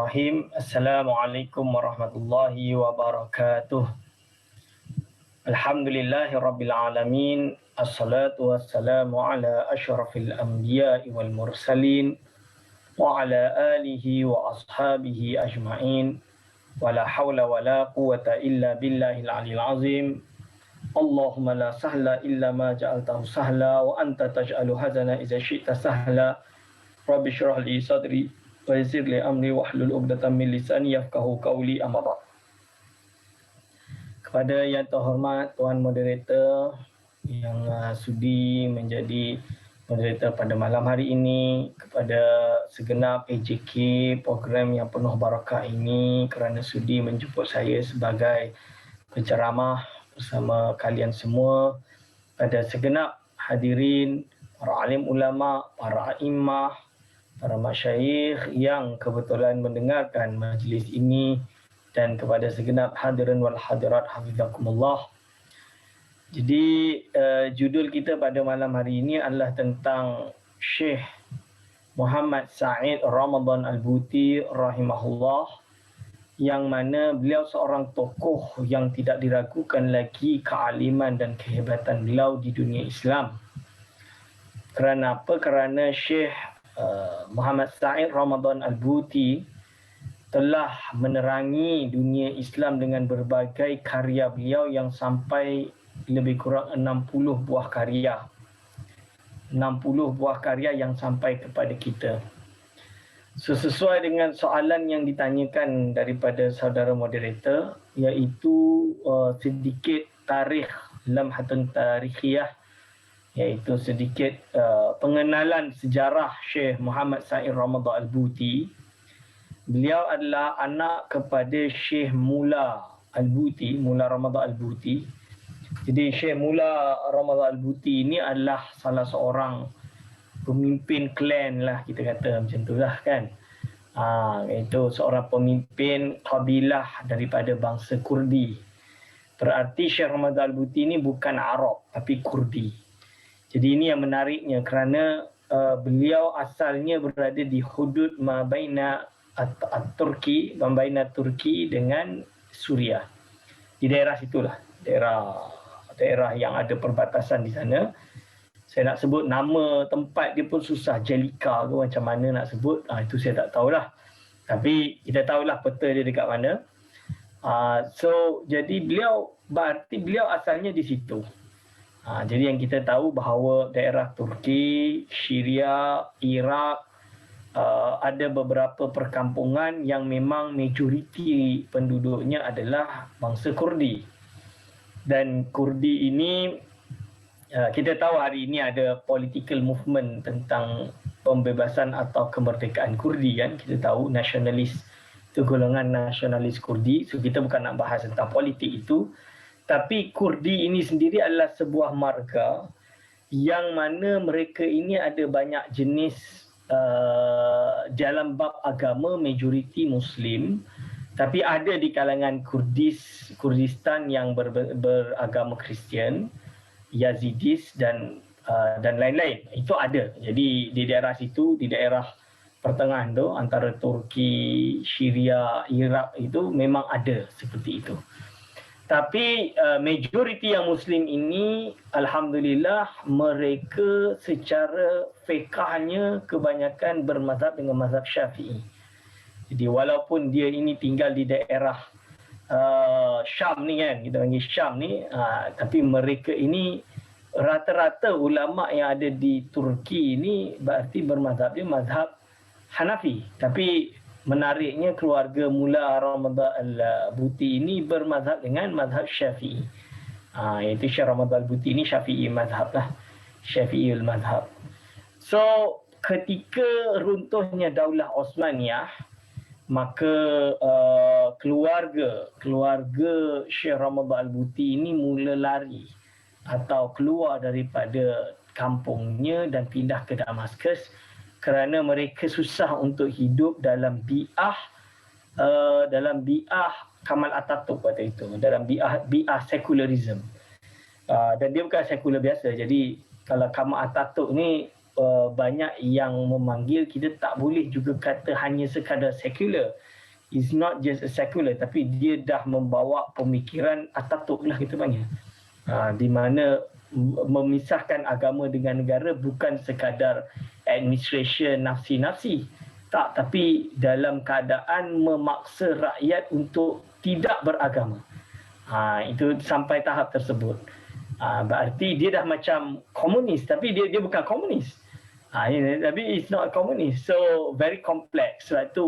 Bismillahirrahmanirrahim. Assalamualaikum warahmatullahi wabarakatuh. Alhamdulillahirabbil alamin. Assalatu wassalamu ala asyrafil anbiya'i wal mursalin wa ala alihi wa ashabihi ajma'in. Wala hawla wala quwwata illa billahil aliyil azim. Allahumma la sahla illa ma ja'altahu sahla wa anta taj'alu hazana idza syi'ta sahla. Rabbi syrah li sadri wa yassir li amri wahlul 'uqdatam min lisani yafqahu qawli, amma ba'd. Kepada yang terhormat Tuan Moderator yang sudi menjadi moderator pada malam hari ini, kepada segenap AJK program yang penuh barakah ini kerana sudi menjemput saya sebagai penceramah bersama kalian semua, pada segenap hadirin, para alim ulama, para a'immah, para masyayikh yang kebetulan mendengarkan majlis ini, dan kepada segenap hadirin wal hadirat hafizakumullah. Jadi judul kita pada malam hari ini adalah tentang Syekh Muhammad Sa'id Ramadan Al-Buti rahimahullah, yang mana beliau seorang tokoh yang tidak diragukan lagi kealiman dan kehebatan beliau di dunia Islam. Kerana apa? Kerana Syekh Muhammad Sa'id Ramadan Al-Buti telah menerangi dunia Islam dengan berbagai karya beliau yang sampai lebih kurang 60 buah karya. 60 buah karya yang sampai kepada kita. So, sesuai dengan soalan yang ditanyakan daripada saudara moderator, iaitu sedikit tarikh lamhatun tarikhiyah, iaitu sedikit pengenalan sejarah Syekh Muhammad Sa'id Ramadan Al-Buti. Beliau adalah anak kepada Syekh Mula Al-Buti, Mula Ramadan Al-Buti. Jadi Syekh Mula Ramadan Al-Buti ini adalah salah seorang pemimpin klan lah, kita kata macam tu lah kan. Itu seorang pemimpin kabilah daripada bangsa Kurdi. Berarti Syekh Ramadan Al-Buti ini bukan Arab tapi Kurdi. Jadi ini yang menariknya kerana beliau asalnya berada di hudud mabaina Turki, mabaina Turki dengan Suria. Di daerah situlah, daerah yang ada perbatasan di sana. Saya nak sebut nama tempat dia pun susah, Jelika ke macam mana nak sebut, itu saya tak tahulah. Tapi kita tahulah peta dia dekat mana. Jadi berarti beliau asalnya di situ. Jadi yang kita tahu bahawa daerah Turki, Syria, Iraq, ada beberapa perkampungan yang memang majoriti penduduknya adalah bangsa Kurdi. Dan Kurdi ini, kita tahu hari ini ada political movement tentang pembebasan atau kemerdekaan Kurdi kan. Kita tahu nasionalis, itu golongan nasionalis Kurdi. So kita bukan nak bahas tentang politik itu. Tapi Kurdi ini sendiri adalah sebuah marga yang mana mereka ini ada banyak jenis dalam bab agama, majoriti Muslim. Tapi ada di kalangan Kurdistan yang beragama Kristian, Yazidis dan lain-lain. Itu ada. Jadi di daerah situ, di daerah pertengahan tu antara Turki, Syria, Iraq itu memang ada seperti itu. Tapi majoriti yang Muslim ini, alhamdulillah, mereka secara fiqahnya kebanyakan bermazhab dengan mazhab Syafi'i. Jadi walaupun dia ini tinggal di daerah Syam ni kan, kita panggil Syam ni, tapi mereka ini rata-rata ulama yang ada di Turki ini berarti bermazhab dia mazhab Hanafi. Tapi menariknya keluarga Mula Ramadan Al-Buti ini bermazhab dengan mazhab Syafi'i. Iaitu Syekh Ramadan Al-Buti ini Syafi'i mazhab lah. Syafi'i al-mazhab. So ketika runtuhnya Daulah Osmaniyah, maka keluarga Syekh Ramadan Al-Buti ini mula lari atau keluar daripada kampungnya dan pindah ke Damaskus kerana mereka susah untuk hidup dalam bi'ah Kamal Atatürk pada itu, dalam bi'ah sekularisme. Dan dia bukan sekular biasa. Jadi kalau Kamal Atatürk ni banyak yang memanggil, kita tak boleh juga kata hanya sekadar sekular. It's not just a secular, tapi dia dah membawa pemikiran Ataturk lah kita panggil. Di mana memisahkan agama dengan negara bukan sekadar administration nafsi-nafsi. Tak, tapi dalam keadaan memaksa rakyat untuk tidak beragama. Itu sampai tahap tersebut. Berarti dia dah macam komunis, tapi dia bukan komunis. Tapi it's not communist. So very complex. Sebab tu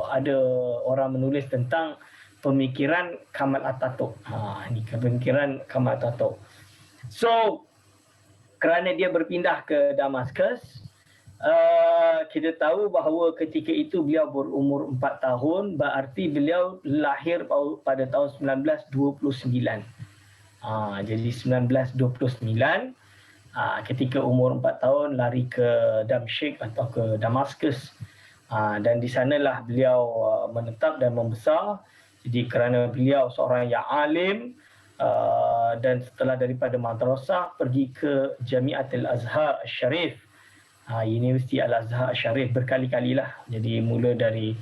ada orang menulis tentang pemikiran Kamal Ataturk. Ini pemikiran Kamal Ataturk. So kerana dia berpindah ke Damaskus, kita tahu bahawa ketika itu beliau berumur 4 tahun, berarti beliau lahir pada tahun 1929. Jadi 1929, ketika umur 4 tahun lari ke Damsyik atau ke Damaskus, dan di sanalah beliau menetap dan membesar. Jadi kerana beliau seorang yang alim, dan setelah daripada madrasah pergi ke Jamiatul Azhar Al-Sharif, Universiti Al-Azhar Al-Sharif berkali-kali lah. Jadi mula dari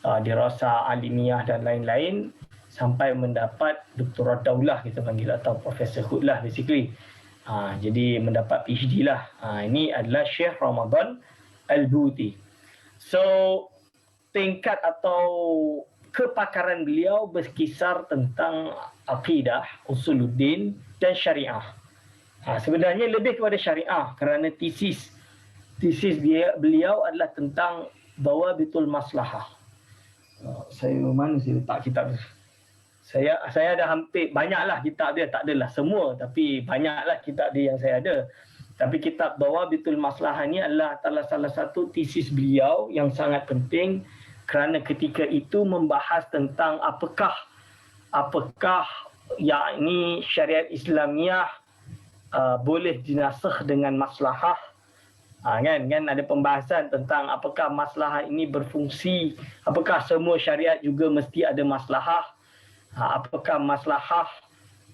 dirasah alimiah dan lain-lain sampai mendapat doktorat daulah kita panggil, atau professorhood lah basically. Jadi mendapat PhD lah. Ini adalah Syekh Ramadan Al-Buti. So tingkat atau kepakaran beliau berkisar tentang akidah, usuluddin dan syariah. Sebenarnya lebih kepada syariah kerana tesis beliau adalah tentang dawabitul maslahah. Saya mana saya letak kitab tu? Saya ada hampir banyaklah kitab dia, tak adalah semua, tapi banyaklah kitab dia yang saya ada. Tapi kitab Dawabitul Maslahah ni adalah salah satu tesis beliau yang sangat penting, kerana ketika itu membahas tentang apakah yakni syariat Islamiah boleh dinasakh dengan maslahah. Kan ada pembahasan tentang apakah maslahah ini berfungsi, apakah semua syariat juga mesti ada maslahah. Apakah maslahah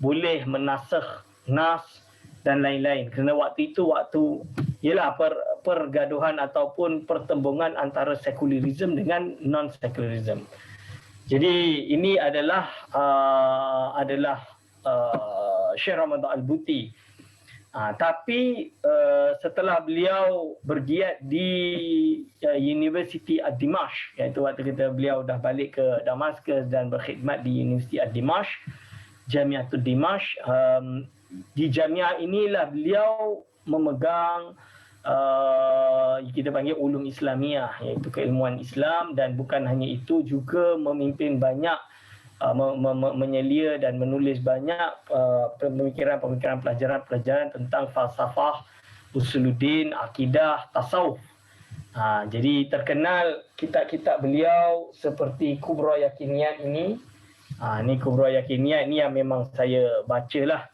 boleh menasakh nas dan lain-lain. Kerana waktu itu ialah pergaduhan ataupun pertembungan antara sekularisme dengan non-sekularisme. Jadi ini adalah Syekh Ramadan Al-Buti. Tapi setelah beliau bergiat di University Ad-Dimashq, iaitu waktu kita beliau dah balik ke Damaskus dan berkhidmat di University Ad-Dimashq, Jamiatul Dimashq, di jamiah inilah beliau memegang kita panggil ulum Islamiah, iaitu keilmuan Islam, dan bukan hanya itu, juga memimpin banyak menyelia dan menulis banyak pemikiran-pemikiran pelajaran tentang falsafah, usuluddin, akidah, tasawuf. Jadi terkenal kitab-kitab beliau seperti Kubra Yakiniyat ini. Ini Kubra Yakiniyat ini yang memang saya bacalah.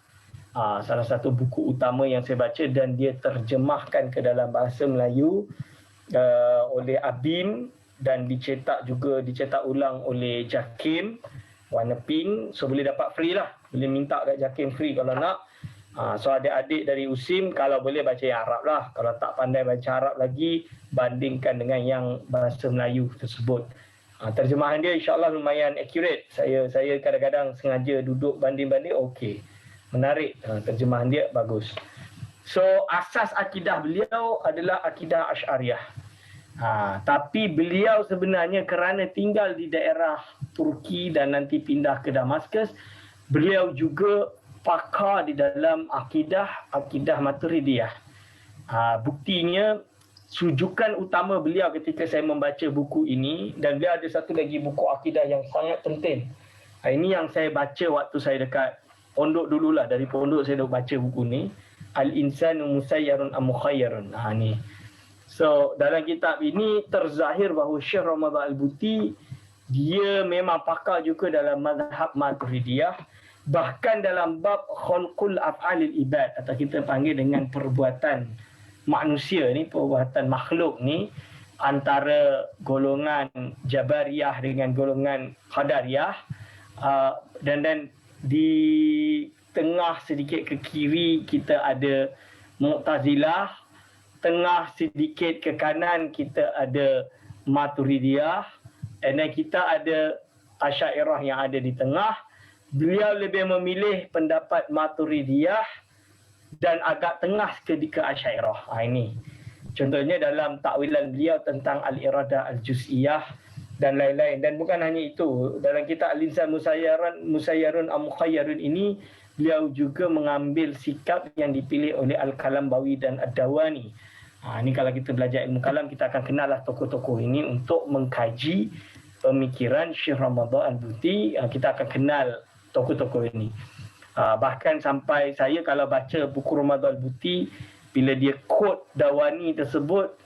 Salah satu buku utama yang saya baca, dan dia terjemahkan ke dalam bahasa Melayu oleh Abim, dan dicetak ulang oleh Jakim, warna pink. So boleh dapat free lah, boleh minta kat Jakim free kalau nak. So adik-adik dari USIM kalau boleh baca yang Arab lah, kalau tak pandai baca Arab lagi, bandingkan dengan yang bahasa Melayu tersebut. Terjemahan dia insyaAllah lumayan accurate. Saya kadang-kadang sengaja duduk banding-banding, okey, menarik, terjemahan dia bagus. So asas akidah beliau adalah akidah Asy'ariyah. Tapi beliau sebenarnya kerana tinggal di daerah Turki dan nanti pindah ke Damaskus, beliau juga pakar di dalam akidah Maturidiyah. Buktinya rujukan utama beliau ketika saya membaca buku ini, dan beliau ada satu lagi buku akidah yang sangat penting. Ini yang saya baca waktu saya dekat pondok dululah, dari pondok saya dah baca buku ni, Al-Insanu Musayyarun am Mukhayyarun. Ni. So dalam kitab ini terzahir bahawa Syekh Ramadan Al-Buti dia memang pakar juga dalam mazhab Maturidiyah, bahkan dalam bab khalqul af'alil ibad, atau kita panggil dengan perbuatan manusia ni, perbuatan makhluk ni, antara golongan Jabariyah dengan golongan Qadariyah, dan di tengah sedikit ke kiri kita ada Mu'tazilah, tengah sedikit ke kanan kita ada Maturidiyah, and then kita ada Asy'ariyah yang ada di tengah. Beliau lebih memilih pendapat Maturidiyah dan agak tengah ke Asy'ariyah. Ini contohnya dalam takwilan beliau tentang al-iradah al-juz'iyah dan lain-lain. Dan bukan hanya itu, dalam kitab Al-Insan Musayyarun Am-Mukhayyarun ini beliau juga mengambil sikap yang dipilih oleh Al-Kalambawi dan Ad-Dawani. Ini kalau kita belajar ilmu kalam, kita akan kenal lah tokoh-tokoh ini untuk mengkaji pemikiran Syekh Ramadan Al-Buti. Kita akan kenal tokoh-tokoh ini. Bahkan sampai saya kalau baca buku Ramadan Al-Buti, bila dia quote Dawani tersebut,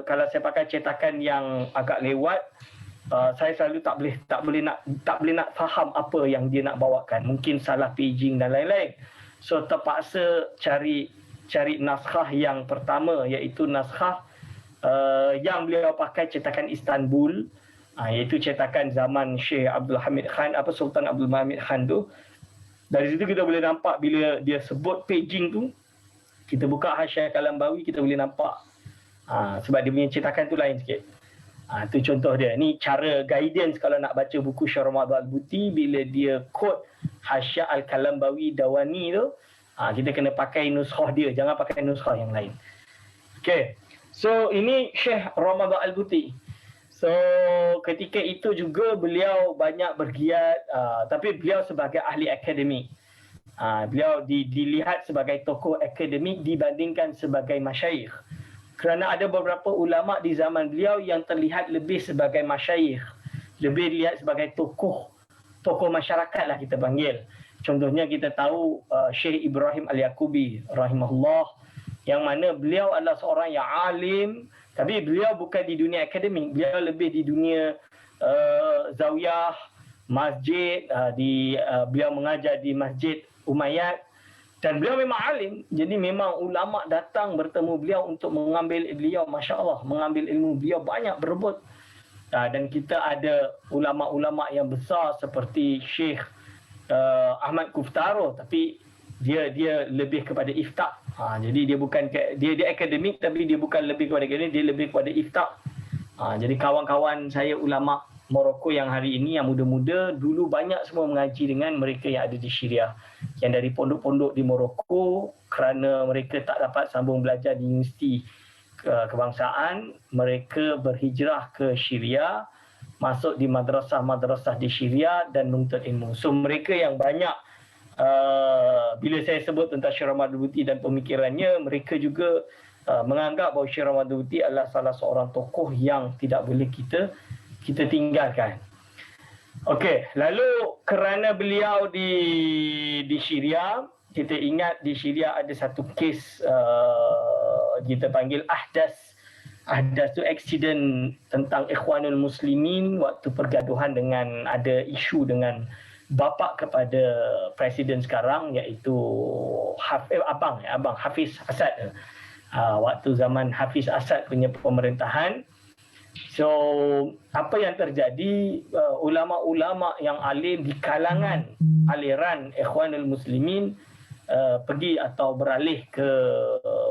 kalau saya pakai cetakan yang agak lewat, saya selalu tak boleh nak faham apa yang dia nak bawakan. Mungkin salah paging dan lain-lain. So terpaksa cari naskah yang pertama, iaitu naskah yang beliau pakai cetakan Istanbul, iaitu cetakan zaman Syekh Abdul Hamid Khan, Sultan Abdul Hamid Khan tu. Dari situ kita boleh nampak bila dia sebut paging tu, kita buka Hasyiah Kalambawi, kita boleh nampak sebab dia punya cetakan tu lain sikit. Itu contoh dia. Ni cara guidance kalau nak baca buku Syekh Ramadan Al-Buti, bila dia quote Hasyiah Al-Kalambawi Dawani tu, kita kena pakai nuskhah dia, jangan pakai nuskhah yang lain. Okay, so ini Syekh Ramadan Al-Buti. So ketika itu juga beliau banyak bergiat, tapi beliau sebagai ahli akademik. Beliau dilihat sebagai tokoh akademik dibandingkan sebagai masyayikh. Kerana ada beberapa ulama di zaman beliau yang terlihat lebih sebagai masyayikh, lebih dilihat sebagai tokoh masyarakat lah kita panggil. Contohnya kita tahu Syekh Ibrahim Al-Yaqubi rahimahullah, yang mana beliau adalah seorang yang alim, tapi beliau bukan di dunia akademik, beliau lebih di dunia zawiyah, masjid, beliau mengajar di Masjid Umayyad. Dan beliau memang alim, jadi memang ulama datang bertemu beliau untuk mengambil beliau, Masya Allah, mengambil ilmu beliau banyak berebut. Dan kita ada ulama-ulama yang besar seperti Syekh Ahmad Kuftaro, tapi dia lebih kepada ifta. Jadi dia bukan dia akademik, tapi dia bukan lebih kepada akademik, dia lebih kepada ifta. Jadi kawan-kawan saya ulama Morocco yang hari ini yang muda-muda, dulu banyak semua mengaji dengan mereka yang ada di Syria, yang dari pondok-pondok di Morocco, kerana mereka tak dapat sambung belajar di universiti kebangsaan, mereka berhijrah ke Syria, masuk di madrasah-madrasah di Syria dan menuntut ilmu. So mereka yang banyak, bila saya sebut tentang Syekh Ramadan Al-Buti dan pemikirannya, mereka juga menganggap bahawa Syekh Ramadan Al-Buti adalah salah seorang tokoh yang tidak boleh kita tinggalkan. Okey, lalu kerana beliau di Syria, kita ingat di Syria ada satu kes kita panggil ahdas. Ahdas tu accident tentang Ikhwanul Muslimin waktu pergaduhan dengan ada isu dengan bapa kepada presiden sekarang, iaitu abang Hafiz Asad. Waktu zaman Hafiz Asad punya pemerintahan. So apa yang terjadi, ulama-ulama yang alim di kalangan aliran Ikhwanul Muslimin pergi atau beralih ke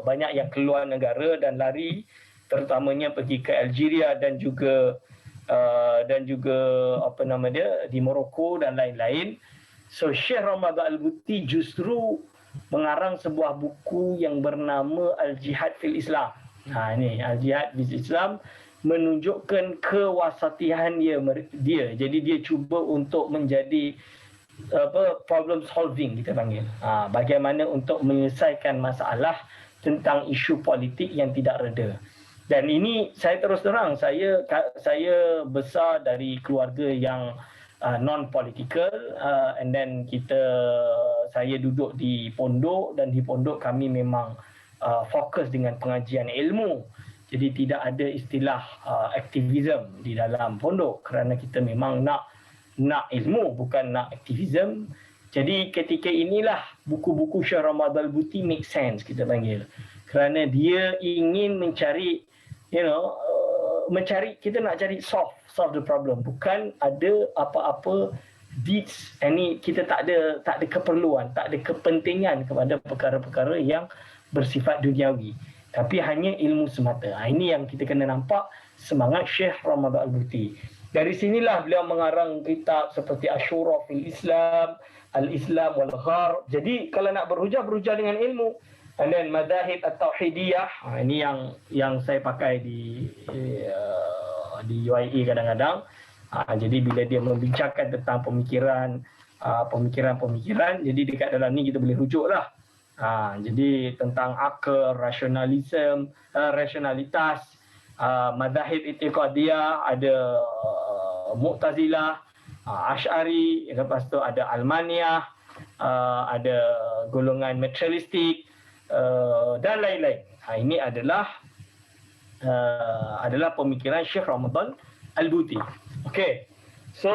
banyak yang keluar negara dan lari, terutamanya pergi ke Algeria dan juga di Morocco dan lain-lain. So Syekh Ramadan Al-Buti justru mengarang sebuah buku yang bernama Al-Jihad fil Islam. Ini Al-Jihad fil Islam menunjukkan kewasatian dia. Jadi dia cuba untuk menjadi problem solving kita panggil. Bagaimana untuk menyelesaikan masalah tentang isu politik yang tidak reda. Dan ini saya terus terang, saya besar dari keluarga yang non-political, and then saya duduk di pondok, dan di pondok kami memang fokus dengan pengajian ilmu. Jadi tidak ada istilah aktivism di dalam pondok, kerana kita memang nak ilmu, bukan nak aktivism. Jadi ketika inilah buku-buku Syekh Ramadan Al-Buti make sense kita panggil, kerana dia ingin mencari kita nak cari solve the problem, bukan ada apa-apa deeds. Ini kita tak ada keperluan, tak ada kepentingan kepada perkara-perkara yang bersifat duniawi. tapi hanya ilmu semata. Ini yang kita kena nampak semangat Syekh Ramadan Al-Buti. Dari sinilah beliau mengarang kitab seperti Asyura fil Islam, Al-Islam wal Ghar. Jadi kalau nak berhujah dengan ilmu. And then Madahib At-Tauhidiyah, ini yang saya pakai di UIA kadang-kadang. Jadi bila dia membincangkan tentang pemikiran, jadi dekat dalam ni kita boleh rujuk lah. Jadi tentang akal, rasionalitas, Madahib Itiqadiyah, ada Mu'tazilah, Asy'ari, lepas tu ada Almaniyah, ada golongan materialistik, dan lain-lain. Ini adalah pemikiran Syekh Ramadan Al-Buti. Okey. So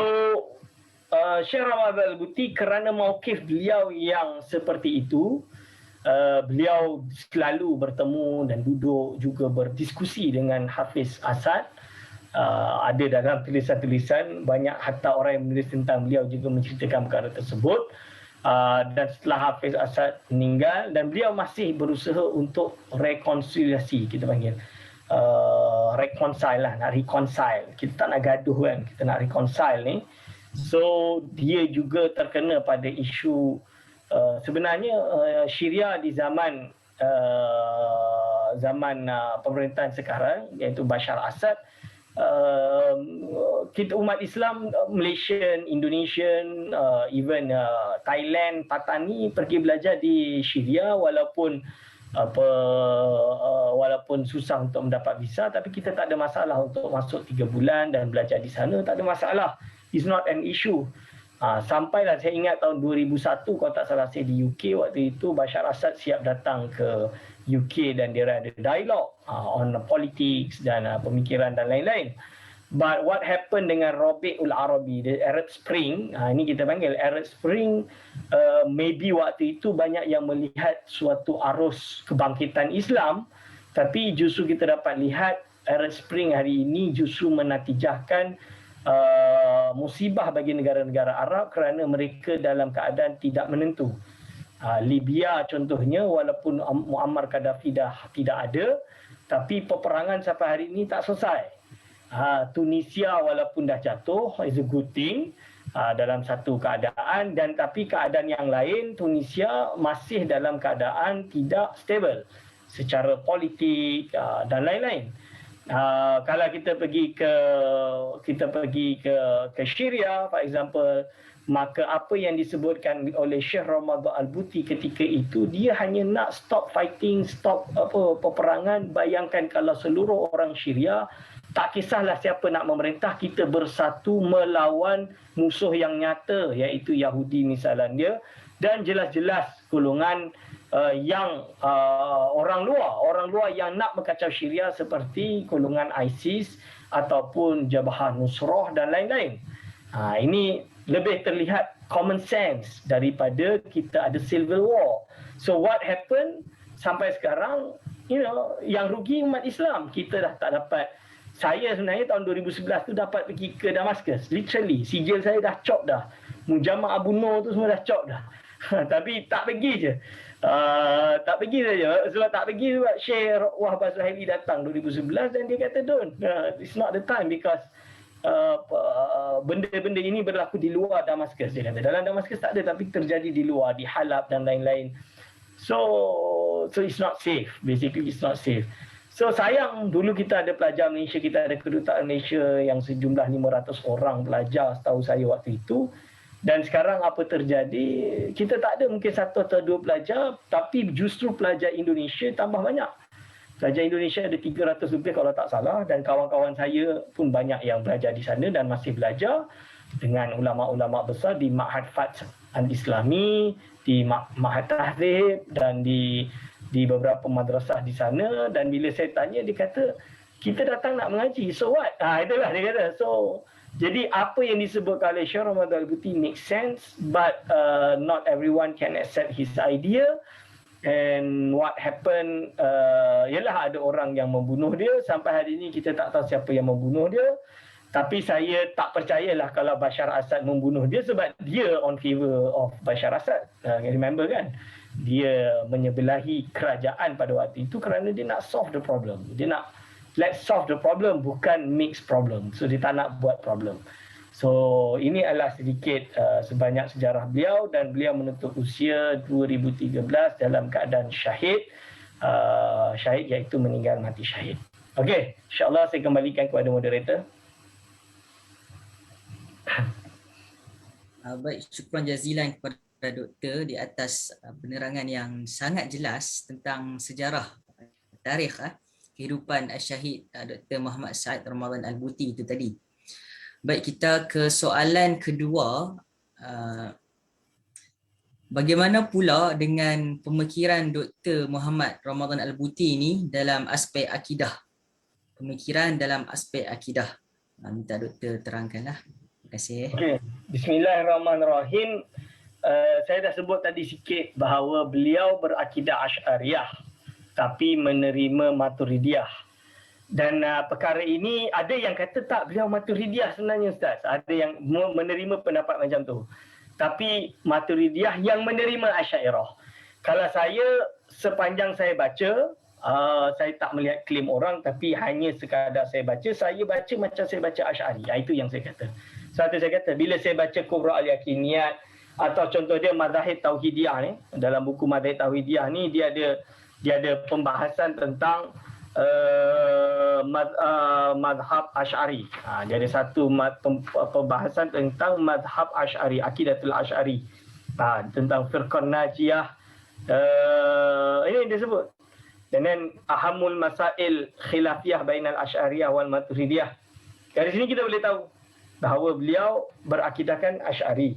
Syekh Ramadan Al-Buti, kerana mauqif beliau yang seperti itu, beliau selalu bertemu dan duduk juga berdiskusi dengan Hafiz Asad. Ada dalam tulisan-tulisan, banyak hatta orang yang menulis tentang beliau juga menceritakan perkara tersebut. Dan setelah Hafiz Asad meninggal, dan beliau masih berusaha untuk rekonsiliasi, kita panggil reconcile lah, nak reconcile. Kita tak nak gaduh kan, kita nak reconcile ni. So dia juga terkena pada isu sebenarnya Syria di zaman pemerintahan sekarang, iaitu Bashar Assad. Kita umat Islam, Malaysian, Indonesian, even Thailand, Patani pergi belajar di Syria walaupun susah untuk mendapat visa, tapi kita tak ada masalah untuk masuk 3 bulan dan belajar di sana, tak ada masalah. It's not an issue. Sampailah saya ingat tahun 2001 kalau tak salah saya di UK, waktu itu Bashar Assad siap datang ke UK dan dia ada dialog on politics dan pemikiran dan lain-lain. But what happened dengan Rabi'ul Arabi, the Arab Spring, ini kita panggil Arab Spring, maybe waktu itu banyak yang melihat suatu arus kebangkitan Islam, tapi justru kita dapat lihat Arab Spring hari ini justru menatijahkan musibah bagi negara-negara Arab kerana mereka dalam keadaan tidak menentu. Libya contohnya, walaupun Muammar Gaddafi dah tidak ada, tapi peperangan sampai hari ini tak selesai. Tunisia walaupun dah jatuh, is a good thing dalam satu keadaan, dan tapi keadaan yang lain, Tunisia masih dalam keadaan tidak stable secara politik dan lain-lain. Kalau kita pergi ke Syria, for example, maka apa yang disebutkan oleh Syekh Ramadan Al-Buti ketika itu, dia hanya nak stop fighting, stop peperangan. Bayangkan kalau seluruh orang Syria, tak kisahlah siapa nak memerintah, kita bersatu melawan musuh yang nyata, iaitu Yahudi misalnya, dan jelas-jelas golongan yang orang luar yang nak mengkacau Syria seperti golongan ISIS ataupun Jabhah Nusrah dan lain-lain. Ini lebih terlihat common sense daripada kita ada civil war. So what happened sampai sekarang, yang rugi umat Islam. Kita dah tak dapat. Saya sebenarnya tahun 2011 tu dapat pergi ke Damascus. Literally, sijil saya dah cop dah. Mujamma Abu Nur tu semua dah cop dah. Tapi tak pergi je. Tak pergi saja. Sebab tak pergi sebab Syekh Wahbah Suhaili datang 2011 dan dia kata, don't, it's not the time because benda-benda ini berlaku di luar Damascus. Dia kata dalam Damascus tak ada, tapi terjadi di luar, di Halab dan lain-lain. So it's not safe. Basically it's not safe. So sayang, dulu kita ada pelajar Malaysia, kita ada kedutaan Malaysia yang sejumlah 500 orang pelajar setahu saya waktu itu. Dan sekarang apa terjadi, kita tak ada mungkin 1 atau 2 pelajar, tapi justru pelajar Indonesia tambah banyak. Pelajar Indonesia ada 300 lebih kalau tak salah, dan kawan-kawan saya pun banyak yang belajar di sana dan masih belajar dengan ulama-ulama besar di Ma'had Fath Al-Islami, di Ma'had Tahzib dan di beberapa madrasah di sana. Dan bila saya tanya, dia kata, kita datang nak mengaji, so what? Itulah dia kata. So jadi apa yang disebutkan oleh Syekh Ramadan Al-Buti makes sense, but not everyone can accept his idea. And what happened, ialah ada orang yang membunuh dia. Sampai hari ini kita tak tahu siapa yang membunuh dia. Tapi saya tak percayalah kalau Bashar Assad membunuh dia, sebab dia on favor of Bashar Assad. Remember kan? dia menyebelahi kerajaan pada waktu itu kerana dia nak solve the problem. Dia nak let's solve the problem, bukan mix problem. So dia tak nak buat problem. So ini adalah sedikit sebanyak sejarah beliau, dan beliau menutup usia 2013 dalam keadaan syahid. Syahid iaitu meninggal mati syahid. Okey, insya-Allah saya kembalikan kepada moderator. Baik, syukran jazilan kepada Doktor di atas penerangan yang sangat jelas tentang sejarah tarikh kehidupan Syahid Dr. Muhammad Said Ramadan Al-Buti itu tadi. Baik, kita ke soalan kedua. Bagaimana pula dengan pemikiran Dr. Muhammad Ramadan Al-Buti ini dalam aspek akidah? Pemikiran dalam aspek akidah. Minta Doktor terangkanlah. Terima kasih. Okay. Bismillahirrahmanirrahim. Saya dah sebut tadi sikit bahawa beliau berakidah Asy'ariyah tapi menerima Maturidiyah. Dan perkara ini ada yang kata tak, beliau Maturidiyah sebenarnya Ustaz. Ada yang menerima pendapat macam tu. Tapi Maturidiyah yang menerima Asy'ariyah. Kalau saya, sepanjang saya baca, saya tak melihat klaim orang, tapi hanya sekadar saya baca macam saya baca Asy'ari. Itu yang saya kata. Satu saya kata, bila saya baca Kubra Al-Yakiniyat, atau contoh dia Mazahib Tauhidiyah ni, dalam buku Mazahib Tauhidiyah ni dia ada pembahasan tentang mazhab Asy'ari. Dia ada satu pembahasan tentang mazhab Asy'ari, Aqidatul Asy'ari. Tentang Firqah Najiyah. Ini dia sebut. Dan ahamul masail khilafiyah bainal Asy'ariyah wal Maturidiyah. Dari sini kita boleh tahu bahawa beliau berakidahkan Asy'ari.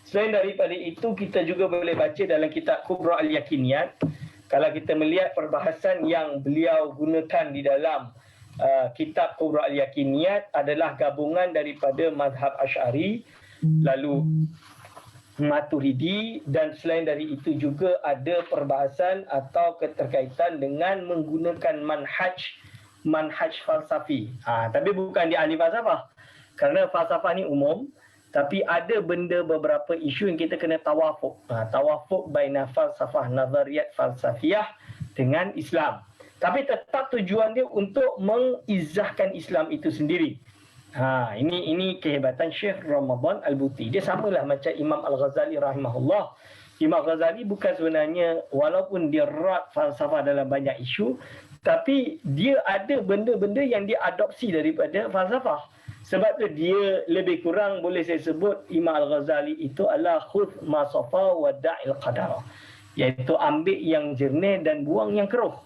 Selain daripada itu, kita juga boleh baca dalam kitab Kubra Al-Yakiniyat. Kalau kita melihat perbahasan yang beliau gunakan di dalam kitab Kubra Al-Yakiniyat adalah gabungan daripada mazhab Asy'ari, lalu Maturidi, dan selain dari itu juga ada perbahasan atau keterkaitan dengan menggunakan manhaj falsafi. Tapi bukan di ahli falsafah. Kerana falsafah ni umum, tapi ada beberapa isu yang kita kena tawafuk. Tawafuk baina falsafah nazariyat falsafiyah dengan Islam. Tapi tetap tujuan dia untuk mengizahkan Islam itu sendiri. Ini kehebatan Syekh Ramadan Al-Buti. Dia samalah macam Imam Al-Ghazali rahimahullah. Imam Ghazali bukan sebenarnya, walaupun dia rat falsafah dalam banyak isu, tapi dia ada benda-benda yang dia adopsi daripada falsafah. Sebab tu dia lebih kurang boleh saya sebut Imam Al-Ghazali itu adalah khudh ma safa wa da'il qadar. Iaitu ambil yang jernih dan buang yang keruh.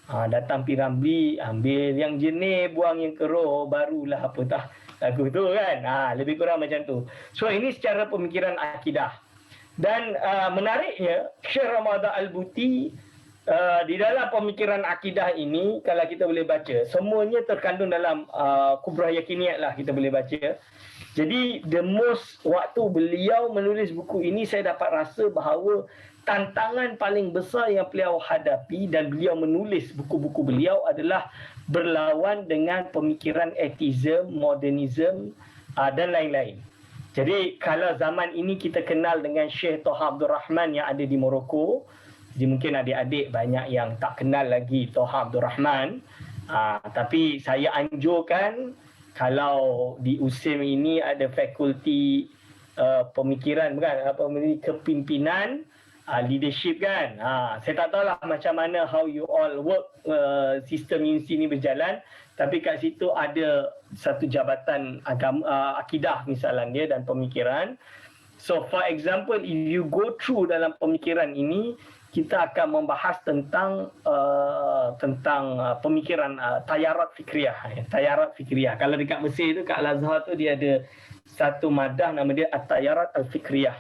Datang Piramli, ambil yang jernih, buang yang keruh, barulah apa tah lagu tu kan. Lebih kurang macam tu. So ini secara pemikiran akidah. Dan menariknya, Syekh Ramadan Al-Buti di dalam pemikiran akidah ini, kalau kita boleh baca, semuanya terkandung dalam Kubra Yakiniyat lah kita boleh baca. Jadi waktu beliau menulis buku ini, saya dapat rasa bahawa tantangan paling besar yang beliau hadapi dan beliau menulis buku-buku beliau adalah berlawan dengan pemikiran atheism, modernism dan lain-lain. Jadi kalau zaman ini kita kenal dengan Syekh Toha Abdul Rahman yang ada di Morocco, jadi mungkin adik-adik banyak yang tak kenal lagi Toha Abdul Rahman. Tapi saya anjurkan kalau di USIM ini ada fakulti pemikiran, bukan kepimpinan, leadership kan. Saya tak tahulah macam mana how you all work sistem UNSI ni berjalan, tapi kat situ ada satu jabatan akidah misalnya dia dan pemikiran. So for example, if you go through dalam pemikiran ini, kita akan membahas tentang pemikiran tayarat fikriyah. Tayarat fikriyah. Kalau dekat Mesir tu, kat Al-Azhar tu dia ada satu madah nama dia At-Tayarat Al-Fikriyah.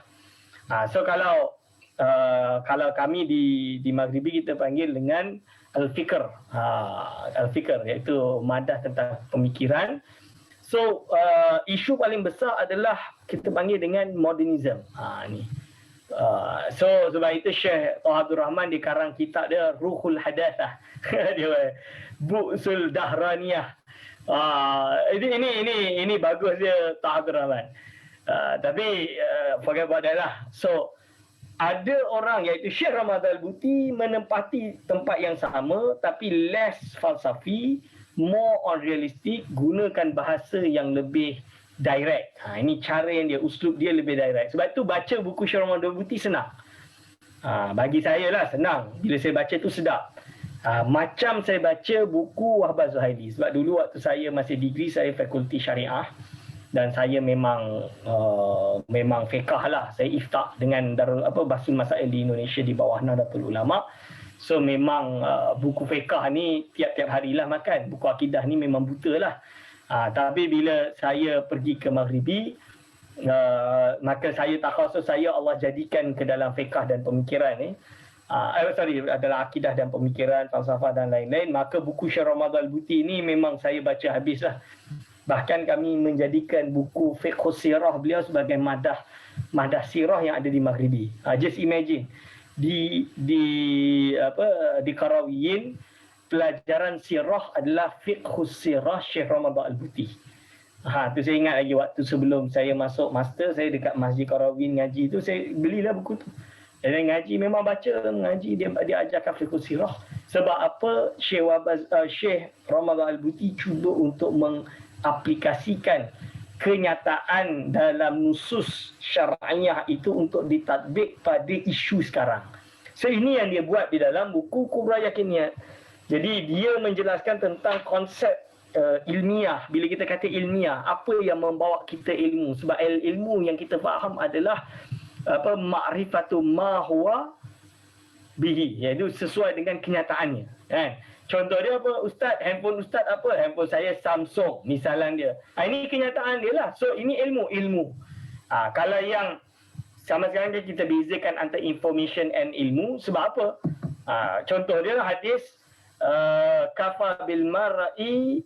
So kalau kami di Maghribi kita panggil dengan Al-Fikr. Al-Fikr iaitu madah tentang pemikiran. So isu paling besar adalah kita panggil dengan modernism. Ni. So sebab itu Syekh Toha Abdul Rahman di karang kitab dia Ruhul Hadatsah. Dia Bu'sul Dahraniyah. Ini bagus dia Toha Abdul Rahman. Tapi forget about that lah. So ada orang iaitu Syekh Ramadan Al-Buti menempati tempat yang sama tapi less falsafi, more on realistic, gunakan bahasa yang lebih direct. Ini cara yang dia, uslub dia lebih direct. Sebab tu baca buku Syekh Ramadan Al-Buti senang. Bagi saya lah senang. Bila saya baca tu sedap. Macam saya baca buku Wahbah Zuhaili. Sebab dulu waktu saya masih degree, saya fakulti syariah. Dan saya memang fiqah lah. Saya iftah dengan Basul Masail di Indonesia di bawah Nahdlatul Ulama. So memang buku fiqah ni tiap-tiap harilah makan. Buku akidah ni memang buta lah. Tapi bila saya pergi ke Maghribi, maka saya takhasus saya Allah jadikan ke dalam fiqah dan pemikiran ni. Adalah akidah dan pemikiran, falsafah dan lain-lain. Maka buku Syekh Ramadan Al-Buti ni memang saya baca habis lah. Bahkan kami menjadikan buku fiqh sirah beliau sebagai madah sirah yang ada di Maghribi. Just imagine di Qarawiyin pelajaran sirah adalah fiqh sirah Syekh Ramadan Al-Buti. Tu saya ingat lagi waktu sebelum saya masuk master, saya dekat Masjid Qarawiyin ngaji tu, saya belilah buku tu. Dan ngaji memang baca, ngaji dia ajarkan fiqh sirah. Sebab apa? Syekh Ramadan Al-Buti cuba untuk aplikasikan kenyataan dalam nusus syar'iyah itu untuk ditatbik pada isu sekarang. So ini yang dia buat di dalam buku Kubra Yakiniyat. Jadi dia menjelaskan tentang konsep ilmiah. Bila kita kata ilmiah, apa yang membawa kita ilmu? Sebab ilmu yang kita faham adalah ma'rifatu ma huwa bihi, iaitu sesuai dengan kenyataannya, kan? Contoh dia apa? Ustaz, handphone Ustaz apa? Handphone saya Samsung, misalan dia. Ini kenyataan dia lah. So ini ilmu. Kalau yang sama sekarang kita bezakan antara information and ilmu. Sebab apa? Contoh dia hadis kafa bil mar'i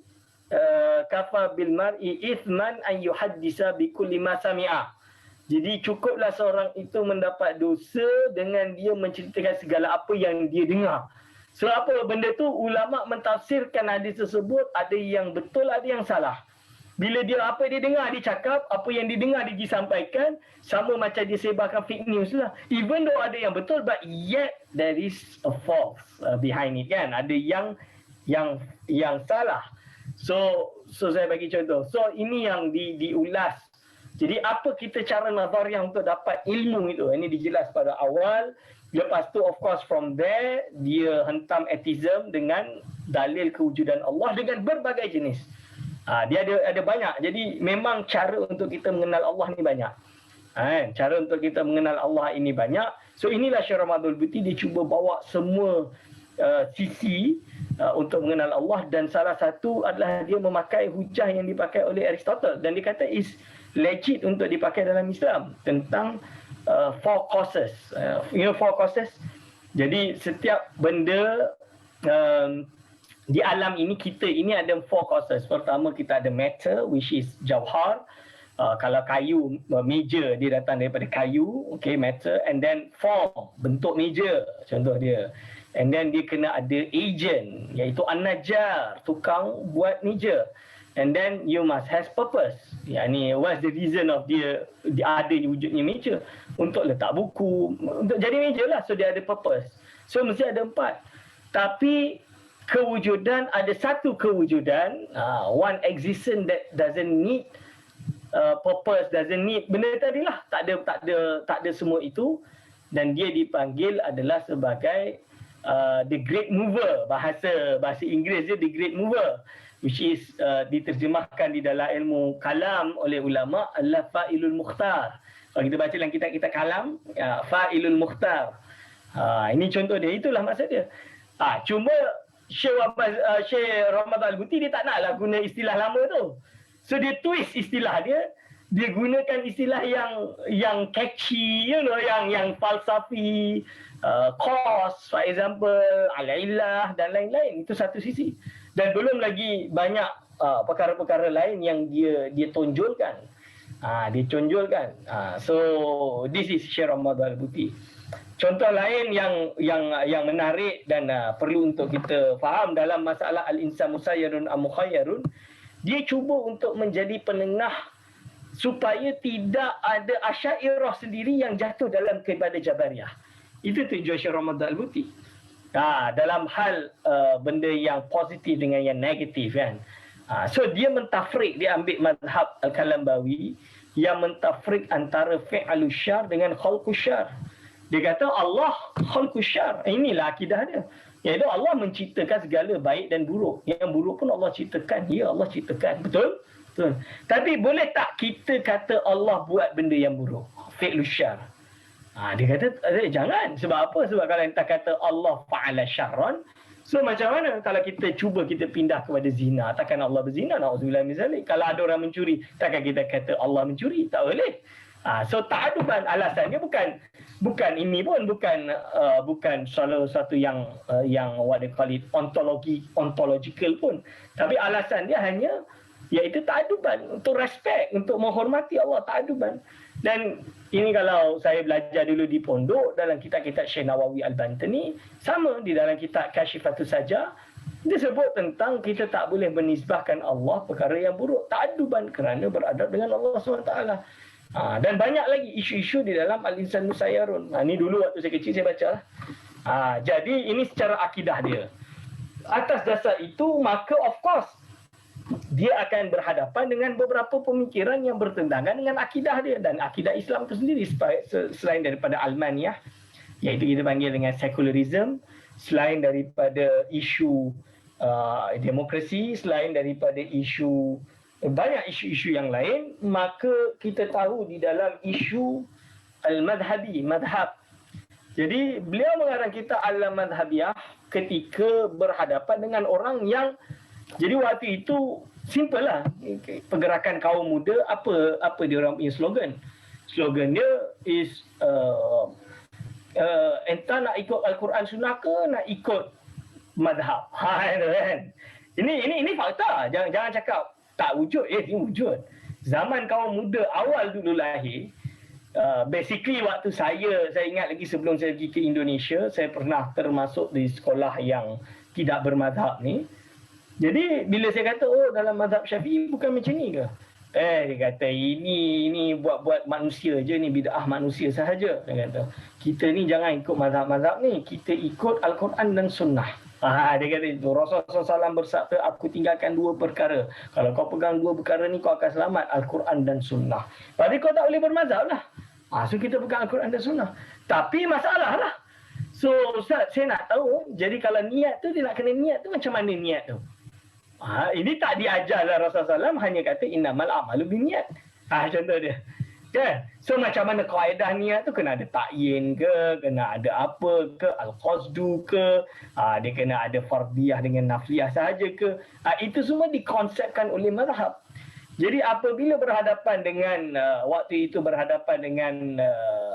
ithman an yuhaddisa bi kulli ma sami'a. Jadi cukuplah seorang itu mendapat dosa dengan dia menceritakan segala apa yang dia dengar. So apa benda tu, ulama mentafsirkan hadis tersebut, ada yang betul, ada yang salah. Bila dia apa dia dengar, dia cakap, apa yang dia dengar dia disampaikan, sama macam dia sebarkan fake news lah. Even though ada yang betul, but yet there is a false behind it, kan? Ada yang salah. So saya bagi contoh. So ini yang diulas. Jadi apa kita cara nazariah untuk dapat ilmu itu? Ini dijelas pada awal. Lepas tu of course from there dia hentam atheism dengan dalil kewujudan Allah dengan berbagai jenis. Dia ada banyak. Jadi memang cara untuk kita mengenal Allah ni banyak. Cara untuk kita mengenal Allah ini banyak. So inilah Syekh Ramadan Al-Buti, dia cuba bawa semua sisi untuk mengenal Allah, dan salah satu adalah dia memakai hujah yang dipakai oleh Aristotle, dan dia kata is legit untuk dipakai dalam Islam tentang four causes. Four causes. Jadi setiap benda di alam ini, kita ini ada four causes. Pertama kita ada matter, which is jauhar. Kalau kayu, meja dia datang daripada kayu, okay, matter. And then form, bentuk meja, contoh dia. And then dia kena ada agent, iaitu an-najjar, tukang buat meja. And then you must have purpose. Yani what's the reason of dia ada wujudnya meja? Untuk letak buku, untuk jadi meja lah. So dia ada purpose. So mesti ada 4. Tapi kewujudan, ada satu kewujudan, one existence that doesn't need purpose, doesn't need benda tadi lah. Tak ada semua itu. Dan dia dipanggil adalah sebagai the great mover. Bahasa Inggeris dia the great mover, which is diterjemahkan di dalam ilmu kalam oleh ulama adalah fa'ilul mukhtar. Kalau kita baca dalam kitab-kitab kalam, fa'ilul mukhtar. Ini contoh dia, itulah maksud dia. Cuma Syekh Ramadan Al-Buti dia tak naklah guna istilah lama tu. So dia twist istilah dia, dia gunakan istilah yang catchy, yang falsafi, cause, for example, al-illah dan lain-lain. Itu satu sisi. Dan belum lagi banyak perkara-perkara lain yang dia tonjolkan. Dia tonjolkan. So this is Syekh Ramadan Al-Buti. Contoh lain yang menarik dan perlu untuk kita faham dalam masalah al-insan musayyarun am mukhayyarun, dia cuba untuk menjadi penengah supaya tidak ada Asy'ariyah sendiri yang jatuh dalam kepada Jabariyah. Itu tujuan Syekh Ramadan Al-Buti. Dalam hal benda yang positif dengan yang negatif kan. So dia mentafrik, dia ambil mazhab Al-Kalambawi yang mentafrik antara fi'lus syar dengan khalqus syar. Dia kata Allah khalqus syar. Inilah akidah dia. Iaitu Allah menciptakan segala baik dan buruk. Yang buruk pun Allah ciptakan. Ya, Allah ciptakan. Betul? Betul. Tapi boleh tak kita kata Allah buat benda yang buruk? Fi'lus syar. Dia kata jangan. Sebab apa? Sebab kalau kita kata Allah fa'ala syarran, so macam mana kalau kita cuba kita pindah kepada zina? Takkan Allah berzina? Na'udzubillah min zalik. Kalau ada orang mencuri, takkan kita kata Allah mencuri? Tak boleh. So ta'aduban, alasannya bukan ini pun bukan salah satu yang what they call it ontological pun, tapi alasan dia hanya iaitu ta'aduban, untuk respect, untuk menghormati Allah, ta'aduban. Dan ini kalau saya belajar dulu di pondok dalam kitab-kitab Syekh Nawawi Al-Bantani, sama di dalam kitab Kasyifatus Sajah dia sebut tentang kita tak boleh menisbahkan Allah perkara yang buruk, ta'aduban, kerana beradab dengan Allah SWT. Dan banyak lagi isu-isu di dalam Al-Insan Musayyarun. Ini dulu waktu saya kecil saya baca lah. Jadi ini secara akidah dia. Atas dasar itu, maka of course dia akan berhadapan dengan beberapa pemikiran yang bertentangan dengan akidah dia. Dan akidah Islam itu sendiri selain daripada Almaniyah, iaitu kita panggil dengan secularism, selain daripada isu demokrasi, selain daripada isu banyak isu-isu yang lain, maka kita tahu di dalam isu al-madhabi, madhab. Jadi beliau mengarang kita al-madhabiyah ketika berhadapan dengan orang yang, jadi waktu itu simple lah, pergerakan kaum muda, apa dia orang punya slogan. Slogan dia is entah nak ikut Al-Quran Sunnah ke nak ikut madhab. Kan? Ini fakta. Jangan cakap tak wujud. Ini wujud. Zaman kaum muda awal dulu lahir, basically waktu saya ingat lagi sebelum saya pergi ke Indonesia, saya pernah termasuk di sekolah yang tidak bermazhab ni. Jadi bila saya kata, dalam mazhab Syafi'i bukan macam ni ke? Dia kata ini buat manusia je, ni bid'ah manusia sahaja. Dia kata, kita ni jangan ikut mazhab-mazhab ni, kita ikut Al-Quran dan Sunnah. Dia kata itu. Rasulullah SAW bersabda, aku tinggalkan dua perkara. Kalau kau pegang dua perkara ni, kau akan selamat. Al-Quran dan Sunnah. Padahal kau tak boleh bermazhab lah. So kita pegang Al-Quran dan Sunnah. Tapi masalah lah. So Ustaz, saya nak tahu, jadi kalau niat tu, dia nak kena niat tu macam mana niat tu? Ini tak diajar lah Rasulullah SAW, hanya kata innamal a'malu binniyat. Contoh dia. Kan? So macam mana kaedah niat tu, kena ada ta'yin ke, kena ada apa ke, al-qasdu ke, dia kena ada fardiyah dengan nafliyah sahaja ke. Itu semua dikonsepkan oleh mazhab. Jadi apabila berhadapan dengan waktu itu berhadapan dengan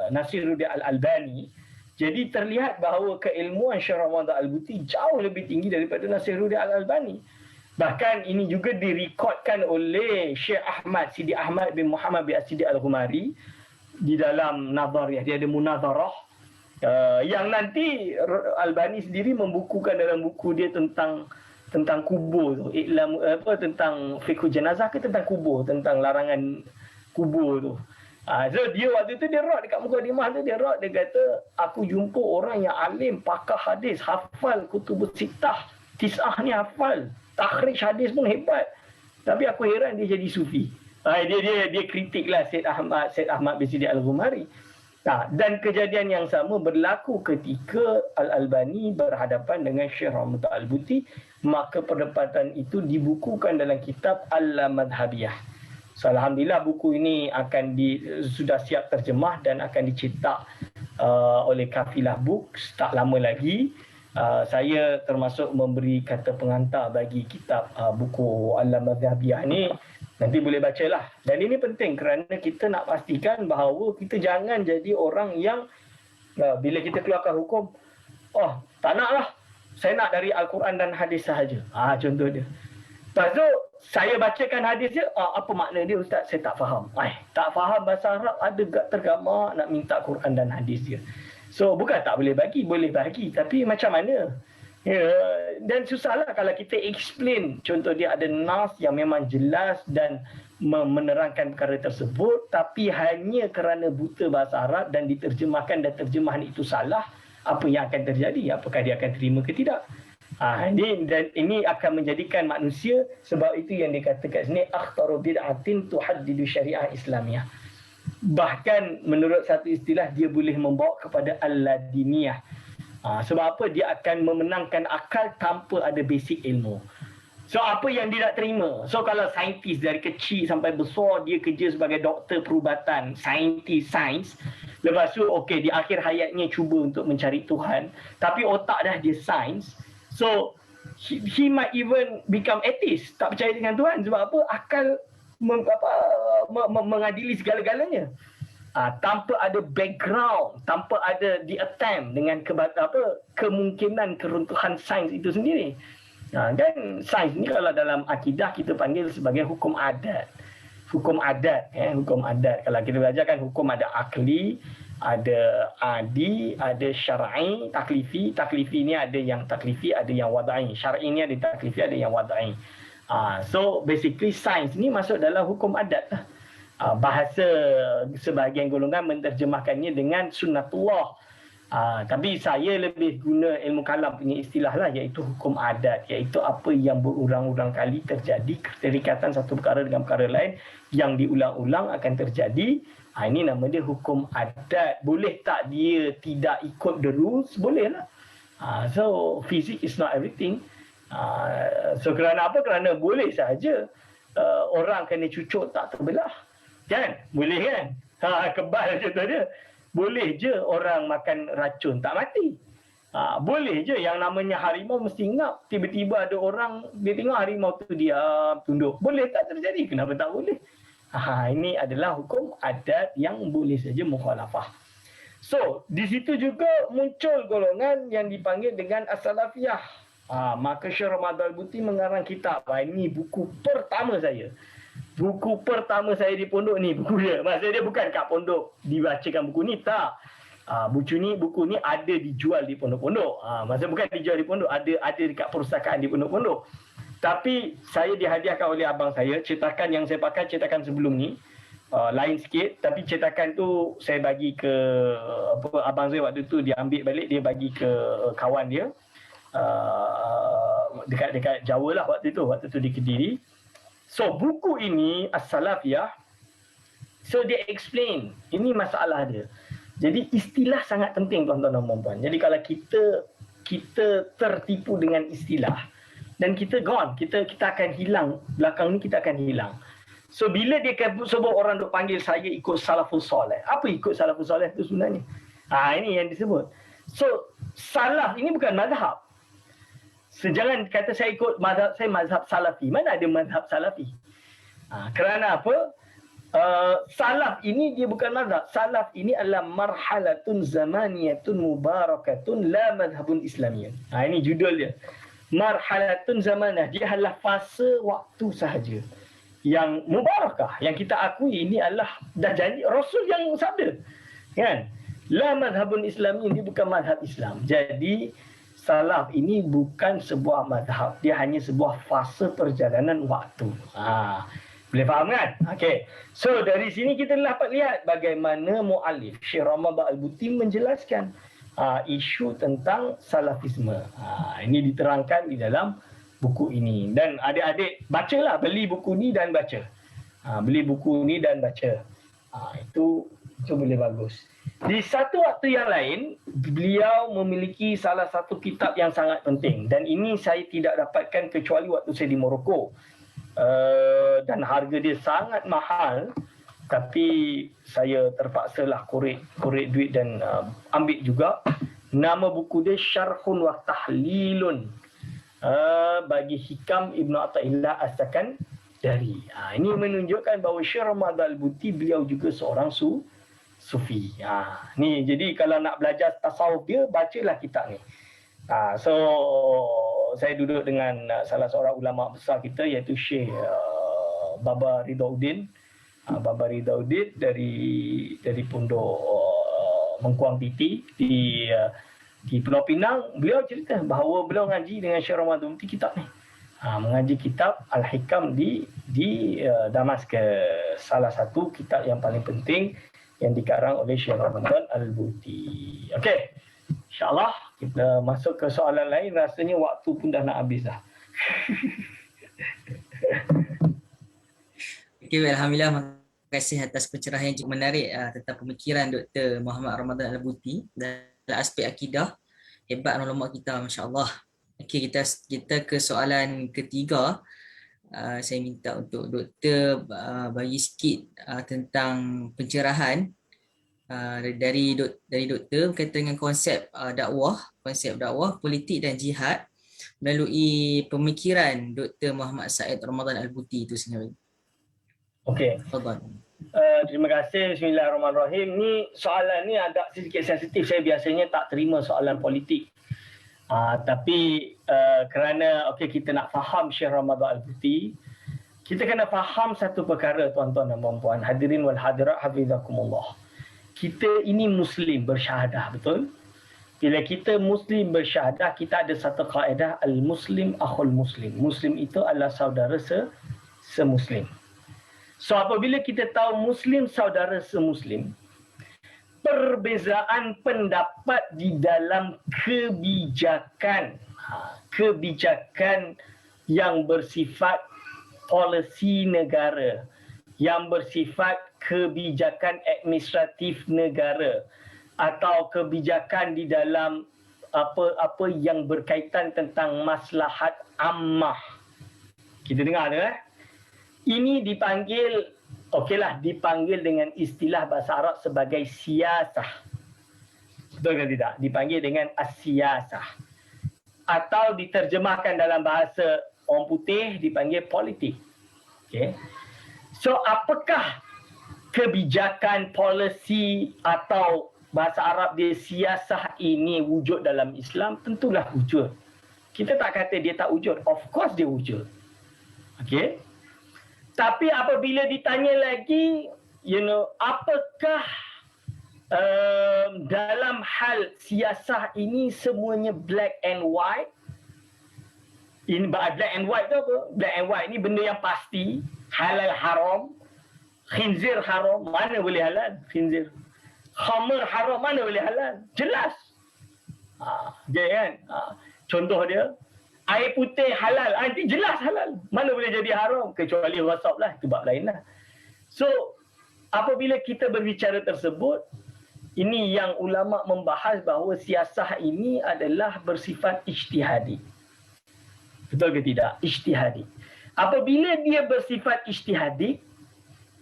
Nasiruddin Al-Albani, jadi terlihat bahawa keilmuan Syekh Ramadan Al-Buti jauh lebih tinggi daripada Nasiruddin Al-Albani. Bahkan ini juga direkodkan oleh Syekh Ahmad Sidi Ahmad bin Muhammad bin As-Sidi Al-Ghumari di dalam Nadhariyah. Dia ada munazarah yang nanti Albani sendiri membukukan dalam buku dia tentang kubur tu, tentang fiqh jenazah ke tentang kubur, tentang larangan kubur tu. So dia waktu tu dia rot dekat mukadimah tu, dia kata aku jumpa orang yang alim, pakar hadis, hafal kutubus sittah, tis'ah ni hafal, takhrij hadis pun hebat. Tapi aku heran dia jadi sufi. Dia kritiklah Syed Ahmad bin Sidi Al-Ghumari. Dan kejadian yang sama berlaku ketika Al-Albani berhadapan dengan Syekh Ramadan Al-Buti, maka perdebatan itu dibukukan dalam kitab Al-Madhabiyah. So, alhamdulillah buku ini sudah siap terjemah dan akan dicetak oleh Kafilah Books tak lama lagi. Saya termasuk memberi kata pengantar bagi kitab buku Al-Madhabiyah ni. Nanti boleh bacalah. Dan ini penting kerana kita nak pastikan bahawa kita jangan jadi orang yang bila kita keluarkan hukum, tak naklah, saya nak dari Al-Quran dan hadis sahaja. Contoh dia. Lepas tu saya bacakan hadis dia, apa makna dia Ustaz? Saya tak faham. Tak faham bahasa Arab, ada tergamak nak minta Quran dan hadis dia. So bukan tak boleh bagi, boleh bagi. Tapi macam mana? Ya, dan susahlah kalau kita explain. Contoh dia ada nas yang memang jelas dan menerangkan perkara tersebut, tapi hanya kerana buta bahasa Arab dan diterjemahkan dan terjemahan itu salah, apa yang akan terjadi? Apakah dia akan terima ke tidak? Ini akan menjadikan manusia, sebab itu yang dikatakan sini akhtaru bid'atin tuhaddidu syariah Islamiah. Bahkan menurut satu istilah dia boleh membawa kepada al-ladiniyah. Sebab apa? Dia akan memenangkan akal tanpa ada basic ilmu. So apa yang dia nak terima? So kalau saintis dari kecil sampai besar dia kerja sebagai doktor perubatan, sains, lepas tu okey di akhir hayatnya cuba untuk mencari Tuhan, tapi otak dah dia sains. So he might even become atheist, tak percaya dengan Tuhan. Sebab apa? Akal mengadili segala-galanya. Tanpa ada background, tanpa ada di attempt dengan kemungkinan keruntuhan sains itu sendiri. Dan sains ni kalau dalam akidah kita panggil sebagai hukum adat. Hukum adat. Kalau kita belajar kan hukum ada akli, ada adi, ada syar'i, taklifi. Taklifi ni ada yang taklifi, ada yang wadai. Syar'i ni ada taklifi, ada yang wadai. So basically sains ni masuk dalam hukum adat lah. Bahasa sebahagian golongan menterjemahkannya dengan sunnatullah. Tapi saya lebih guna ilmu kalam punya istilah lah, iaitu hukum adat, iaitu apa yang berurang-urang kali terjadi, keterikatan satu perkara dengan perkara lain yang diulang-ulang akan terjadi. Ini nama dia hukum adat. Boleh tak dia tidak ikut the rules? Boleh lah. So physics is not everything. So kerana apa? Kerana boleh saja orang kena cucuk tak terbelah. Kan? Boleh kan? Kebal contoh dia. Boleh je orang makan racun tak mati. Boleh je yang namanya harimau mesti ngap. Tiba-tiba ada orang, dia tengok harimau tu diam, tunduk. Boleh tak terjadi? Kenapa tak boleh? Ini adalah hukum adat yang boleh saja mukhalafah. So, di situ juga muncul golongan yang dipanggil dengan as-salafiyah. Maka Syekh Ramadan Al-Buti mengarang kitab. Ini buku pertama saya. Buku pertama saya di pondok ni, buku dia. Maksudnya dia bukan kat pondok dibacakan buku ni, tak. Buku ni ada dijual di pondok-pondok. Maksudnya bukan dijual di pondok, ada dekat perpustakaan di pondok-pondok. Tapi saya dihadiahkan oleh abang saya, cetakan yang saya pakai cetakan sebelum ni. Lain sikit, tapi cetakan tu saya bagi ke abang saya waktu tu, dia ambil balik, dia bagi ke kawan dia. Dekat Jawa lah waktu tu di Kediri. So buku ini As-Salafiyah, so dia explain ini masalah dia. Jadi istilah sangat penting tuan-tuan dan puan-puan. Jadi kalau kita tertipu dengan istilah dan kita gone, kita akan hilang, belakang ni kita akan hilang. So bila dia sebut orang duk panggil saya ikut salafus soleh. Apa ikut salafus soleh tu sebenarnya? Ini yang disebut. So salaf ini bukan mazhab. Jangan kata saya ikut mazhab, saya mazhab salafi. Mana ada mazhab salafi? Kerana apa? Salaf ini dia bukan mazhab. Salaf ini adalah marhalatun zamaniyatun mubarakatun la madhabun islamiyyun. Ini judul dia. Marhalatun zamanah. Dia adalah fase waktu sahaja. Yang mubarakah. Yang kita akui ini adalah dah janji Rasul yang sabda. Kan? La madhabun islamiyyun. Dia bukan mazhab Islam. Jadi salaf ini bukan sebuah mazhab, dia hanya sebuah fase perjalanan waktu. Boleh faham kan? Okey. So dari sini kita dapat lihat bagaimana muallif Syekh Ramadan Al-Buti menjelaskan isu tentang salafisme. Ini diterangkan di dalam buku ini. Dan adik-adik bacalah, beli buku ni dan baca. Beli buku ni dan baca. Itu boleh bagus. Di satu waktu yang lain, beliau memiliki salah satu kitab yang sangat penting. Dan ini saya tidak dapatkan kecuali waktu saya di Morocco. Dan harga dia sangat mahal. Tapi saya terpaksalah korek duit dan ambil juga. Nama buku dia Syarhun wa Tahlilun bagi Hikam Ibn Athaillah As-Sakandari. Ini menunjukkan bahawa Syekh Ramadan Al-Buti beliau juga seorang Sufi. Ni jadi kalau nak belajar tasawuf dia, bacalah kitab ni. So saya duduk dengan salah seorang ulama besar kita, iaitu Syekh Baba Ridauddin. Baba Ridauddin dari pondok Mengkuang Titi di Di Pulau Pinang, beliau cerita bahawa beliau ngaji dengan Syekh Ramadan Buti kitab ni. Mengaji kitab Al-Hikam di Damaskus. Salah satu kitab yang paling penting yang dikarang oleh Syekh Ramadan Al-Buti. Okey. InsyaAllah kita masuk ke soalan lain. Rasanya waktu pun dah nak habis dah. Okay, Alhamdulillah, terima kasih atas pencerahan yang cukup menarik tentang pemikiran Dr. Muhammad Ramadan Al-Buti dalam aspek akidah. Hebat ulama kita, masya-Allah. Okey, kita ke soalan ketiga. Saya minta untuk doktor bagi sikit tentang pencerahan dari doktor berkaitan dengan konsep dakwah, politik dan jihad melalui pemikiran Dr. Muhammad Said Ramadan Al-Buti itu sendiri. Okey. Tafadhal. Terima kasih. Bismillahirrahmanirrahim. Ni soalan ni agak sedikit sensitif. Saya biasanya tak terima soalan politik. Tapi kerana kita nak faham Syekh Ramadan Al-Buti, kita kena faham satu perkara, tuan-tuan dan puan-puan, hadirin wal hadirat hafizakumullah. Kita ini muslim bersyahadah, betul? Bila kita muslim bersyahadah, kita ada satu kaedah, al-muslim akhul muslim. Muslim itu adalah saudara semuslim. So apabila kita tahu muslim saudara semuslim, perbezaan pendapat di dalam kebijakan yang bersifat polisi negara, yang bersifat kebijakan administratif negara, atau kebijakan di dalam apa-apa yang berkaitan tentang maslahat ammah. Kita dengar tu Ini dipanggil dipanggil dengan istilah bahasa Arab sebagai siyasah. Betul ke tidak? Dipanggil dengan as-siyasah. Atau diterjemahkan dalam bahasa orang putih dipanggil politik. Okay. So apakah kebijakan, polisi atau bahasa Arab dia siyasah ini wujud dalam Islam? Tentulah wujud. Kita tak kata dia tak wujud. Of course dia wujud. Okay. Tapi apabila ditanya lagi, apakah dalam hal siasah ini semuanya black and white? Ini black and white tu apa? Black and white ni benda yang pasti, halal haram, khinzir haram, mana boleh halal? Khinzir. Khamr haram, mana boleh halal? Jelas. Kan? Contoh dia, air putih halal, nanti jelas halal. Mana boleh jadi haram? Kecuali rasab lah, itu bab lain lah. So, apabila kita berbicara tersebut, ini yang ulama membahas bahawa siasah ini adalah bersifat ijtihadi. Betul ke tidak? Ijtihadi. Apabila dia bersifat ijtihadi,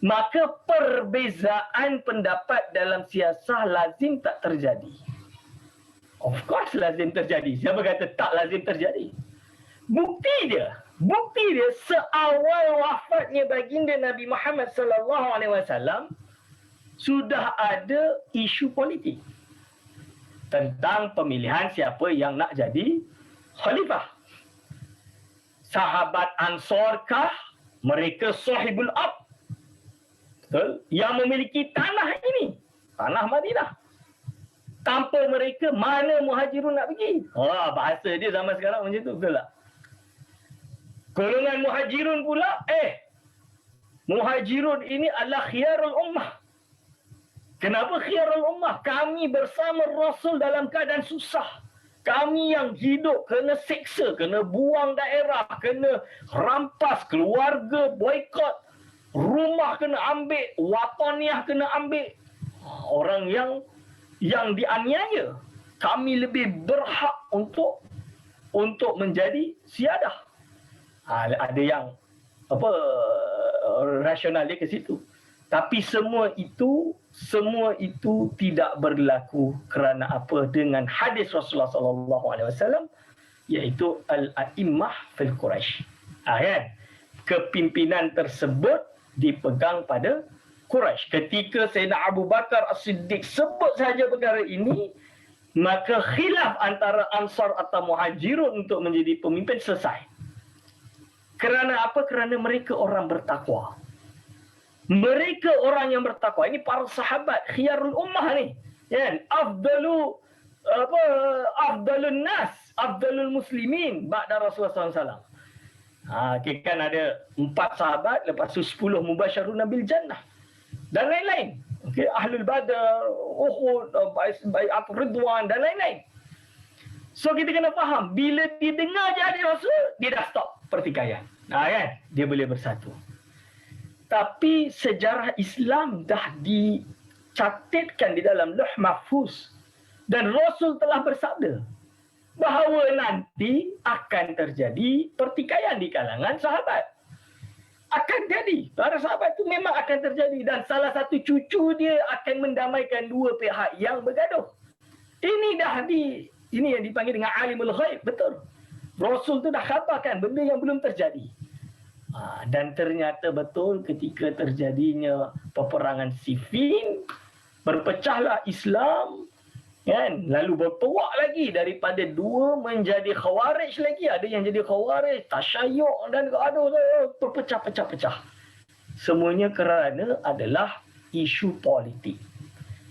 maka perbezaan pendapat dalam siasah lazim tak terjadi. Of course lazim terjadi. Siapa kata tak lazim terjadi? Bukti dia seawal wafatnya baginda Nabi Muhammad sallallahu alaihi wasallam sudah ada isu politik tentang pemilihan siapa yang nak jadi khalifah. Sahabat Ansarkah mereka sahibul ab? Betul? Yang memiliki tanah ini, tanah Madinah. Tanpa mereka mana muhajirun nak pergi? Bahasa dia zaman sekarang macam tu, betul tak? Golongan muhajirun pula, muhajirun ini adalah khiyarul ummah. Kenapa khiyarul ummah? Kami bersama Rasul dalam keadaan susah. Kami yang hidup kena seksa, kena buang daerah, kena rampas, keluarga boikot, rumah kena ambil, wataniah kena ambil. Orang yang dianiaya. Kami lebih berhak untuk menjadi siadah. Ada yang rasional dia ke situ. Tapi semua itu tidak berlaku kerana apa? Dengan hadis Rasulullah sallallahu alaihi wasallam, iaitu al-a'immah fil Quraisy. Kan? Kepimpinan tersebut dipegang pada Quraisy. Ketika Sayyidina Abu Bakar As-Siddiq sebut sahaja perkara ini, maka khilaf antara Ansar atau Muhajirun untuk menjadi pemimpin selesai. Kerana apa? Kerana mereka orang bertakwa. Mereka orang yang bertakwa. Ini para sahabat khiyarul ummah ni. Kan? Afdalu apa afdalun nas, afdalul muslimin ba'da Rasulullah SAW. Okay, kan ada 4 sahabat, lepas tu 10 mubasyaruna bil jannah dan lain-lain. Okay, Ahlul Badar, Uhud, Bai'at Ridwan dan lain-lain. So kita kena faham, bila dia dengar jadi Rasul, dia dah stop pertikaian. Kan? Dia boleh bersatu. Tapi sejarah Islam dah dicatatkan di dalam Lauh Mahfuz dan Rasul telah bersabda bahawa nanti akan terjadi pertikaian di kalangan sahabat. Akan jadi. Para sahabat itu memang akan terjadi dan salah satu cucu dia akan mendamaikan dua pihak yang bergaduh. Ini yang dipanggil dengan alimul ghaib, betul. Rasul tu dah khabarkan benda yang belum terjadi. Dan ternyata betul ketika terjadinya peperangan Siffin, berpecahlah Islam, kan? Lalu bertuak lagi daripada 2 menjadi Khawarij lagi. Ada yang jadi Khawarij, Tasyayyu' dan berpecah-pecah-pecah. Semuanya kerana adalah isu politik.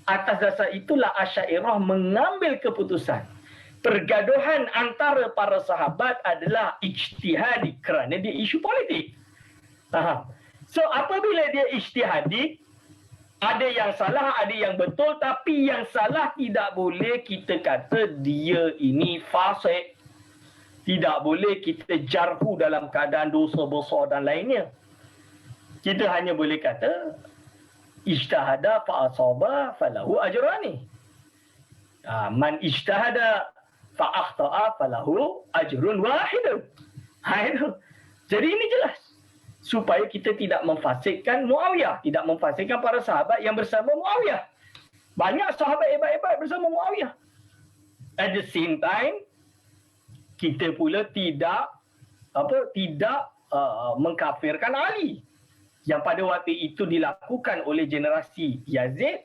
Atas dasar itulah Asy'ariyah mengambil keputusan pergaduhan antara para sahabat adalah ijtihadi kerana dia isu politik. So apabila dia ijtihadi, ada yang salah, ada yang betul, tapi yang salah tidak boleh kita kata dia ini fasik. Tidak boleh kita jarhu dalam keadaan dosa besar dan lainnya. Kita hanya boleh kata ijtahada fa asaba falahu ajrani. Man ijtahada fa akhta'a falahu ajrun wahid. Jadi ini jelas. Supaya kita tidak memfasidkan Muawiyah, tidak memfasidkan para sahabat yang bersama Muawiyah. Banyak sahabat hebat-hebat bersama Muawiyah. At the same time, kita pula tidak mengkafirkan Ali yang pada waktu itu dilakukan oleh generasi Yazid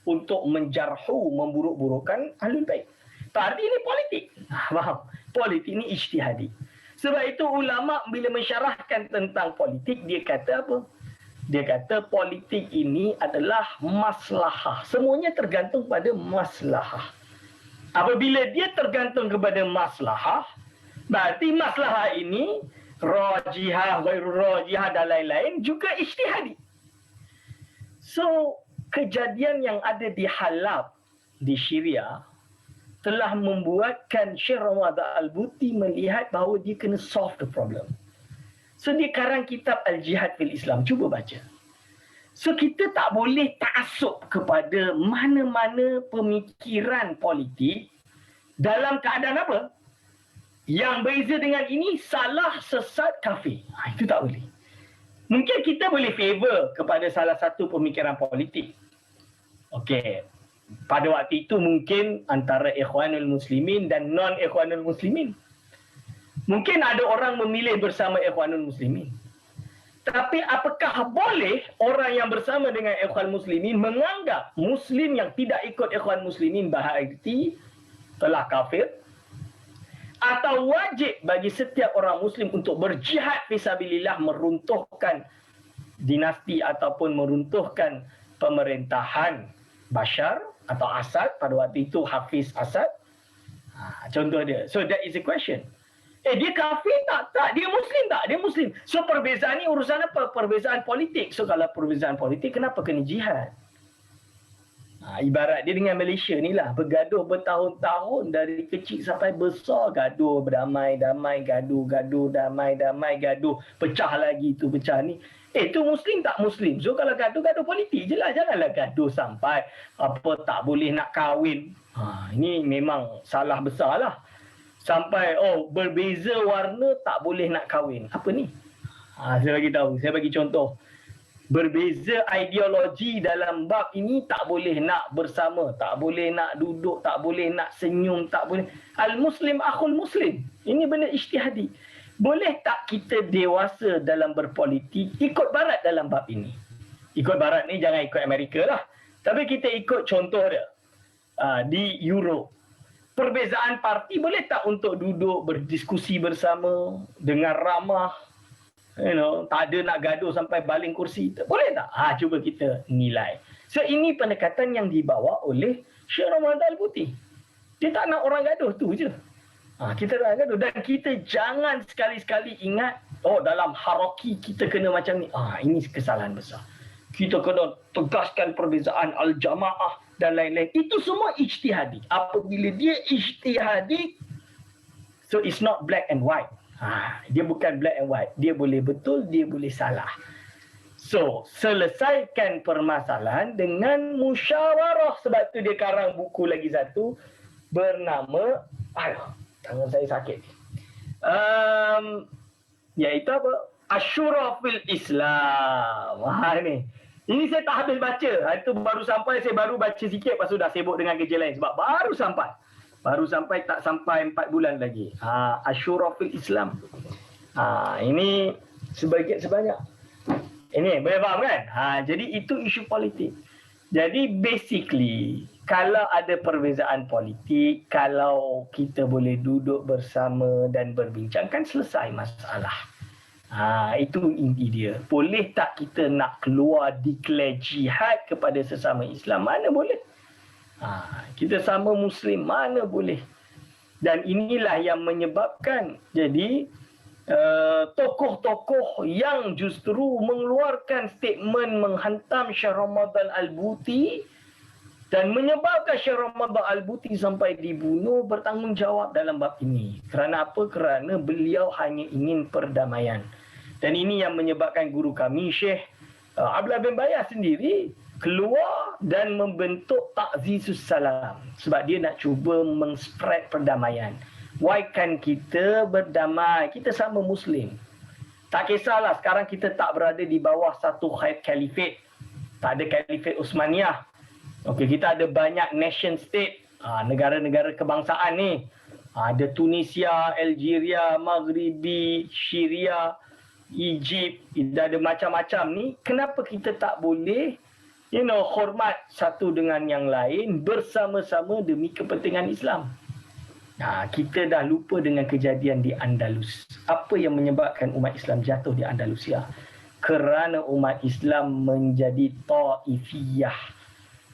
untuk menjarhu, memburuk-burukkan Ahlul Bait. Tadi ini politik. Faham? Politik ini ijtihadi. Sebab itu ulama bila mensyarahkan tentang politik, dia kata apa? Dia kata politik ini adalah maslahah. Semuanya tergantung pada maslahah. Apabila dia tergantung kepada maslahah, berarti maslahah ini rajihah, ghairu rajihah dan lain-lain juga ijtihadi. So, kejadian yang ada di Halab di Syria telah membuatkan Syekh Ramadan Al-Buti melihat bahawa dia kena solve the problem. So dia karang kitab Al-Jihad fil Islam. Cuba baca. So kita tak boleh ta'assub kepada mana-mana pemikiran politik dalam keadaan apa? Yang beza dengan ini salah, sesat, kafir. Itu tak boleh. Mungkin kita boleh favor kepada salah satu pemikiran politik. Okey. Pada waktu itu mungkin antara Ikhwanul Muslimin dan non-Ikhwanul Muslimin. Mungkin ada orang memilih bersama Ikhwanul Muslimin. Tapi apakah boleh orang yang bersama dengan Ikhwan Muslimin menganggap Muslim yang tidak ikut Ikhwan Muslimin berarti telah kafir? Atau wajib bagi setiap orang Muslim untuk berjihad fisabilillah meruntuhkan dinasti ataupun meruntuhkan pemerintahan Bashar atau Assad, pada waktu itu Hafiz Assad. Contoh dia. So that is the question. Dia kafir tak? Tak. Dia Muslim tak? Dia Muslim. So perbezaan ni urusan apa? Perbezaan politik. So kalau perbezaan politik, kenapa kena jihad? Ibarat dia dengan Malaysia ni lah. Bergaduh bertahun-tahun dari kecil sampai besar. Gaduh, berdamai-damai, gaduh, damai-damai, gaduh. Pecah lagi tu, pecah ni. Tu Muslim tak Muslim? So kalau gaduh politik je lah. Janganlah gaduh sampai tak boleh nak kahwin. Ini memang salah besar lah. Sampai berbeza warna tak boleh nak kahwin. Apa ni? Saya bagi tahu. Saya bagi contoh. Berbeza ideologi dalam bab ini tak boleh nak bersama. Tak boleh nak duduk. Tak boleh nak senyum. Tak boleh. Al-Muslim akhul Muslim. Ini benda ijtihadi. Boleh tak kita dewasa dalam berpolitik ikut Barat dalam bab ini? Ikut Barat ni jangan ikut Amerika lah. Tapi kita ikut contoh dia. Di Europe. Perbezaan parti boleh tak untuk duduk berdiskusi bersama dengan ramah? Tak ada nak gaduh sampai baling kursi. Boleh tak? Cuba kita nilai. So ini pendekatan yang dibawa oleh Syekh Ramadan Al-Buti. Dia tak nak orang gaduh, tu je. Kita tak gaduh. Dan kita jangan sekali-sekali ingat, dalam hierarki kita kena macam ni. Ini kesalahan besar. Kita kena tegaskan perbezaan al-jamaah dan lain-lain. Itu semua ijtihadi. Apabila dia ijtihadi, so it's not black and white. Dia bukan black and white. Dia boleh betul, dia boleh salah. So, selesaikan permasalahan dengan musyawarah. Sebab tu dia karang buku lagi satu bernama, tangan saya sakit. Iaitu apa? Asyura fil Islam. Ni. Ini saya tak habis baca. Itu baru sampai, saya baru baca sikit, lepas tu dah sibuk dengan kerja lain. Sebab baru sampai tak sampai 4 bulan lagi. Asyura fil Islam. Ini sebanyak. Ini boleh faham kan? Jadi itu isu politik. Jadi basically, kalau ada perbezaan politik, kalau kita boleh duduk bersama dan berbincang, kan selesai masalah. Itu inti dia. Boleh tak kita nak keluar declare jihad kepada sesama Islam? Mana boleh. Kita sama Muslim, mana boleh. Dan inilah yang menyebabkan jadi tokoh-tokoh yang justru mengeluarkan statement menghantam Syekh Ramadan Al-Buti dan menyebabkan Syekh Ramadan Al-Buti sampai dibunuh bertanggungjawab dalam bab ini. Kerana apa? Kerana beliau hanya ingin perdamaian. Dan ini yang menyebabkan guru kami Syekh Abdullah bin Bayah sendiri keluar dan membentuk Ta'zizus Salam sebab dia nak cuba mengspread perdamaian. Why kan kita berdamai? Kita sama Muslim. Tak kisahlah sekarang kita tak berada di bawah satu khalifat. Tak ada khalifat Uthmaniyah. Okey, kita ada banyak nation state, negara-negara kebangsaan ni. Ada Tunisia, Algeria, Maghribi, Syria, Egypt, ada macam-macam ni. Kenapa kita tak boleh hormat satu dengan yang lain bersama-sama demi kepentingan Islam? Kita dah lupa dengan kejadian di Andalus. Apa yang menyebabkan umat Islam jatuh di Andalusia? Kerana umat Islam menjadi ta'ifiyah,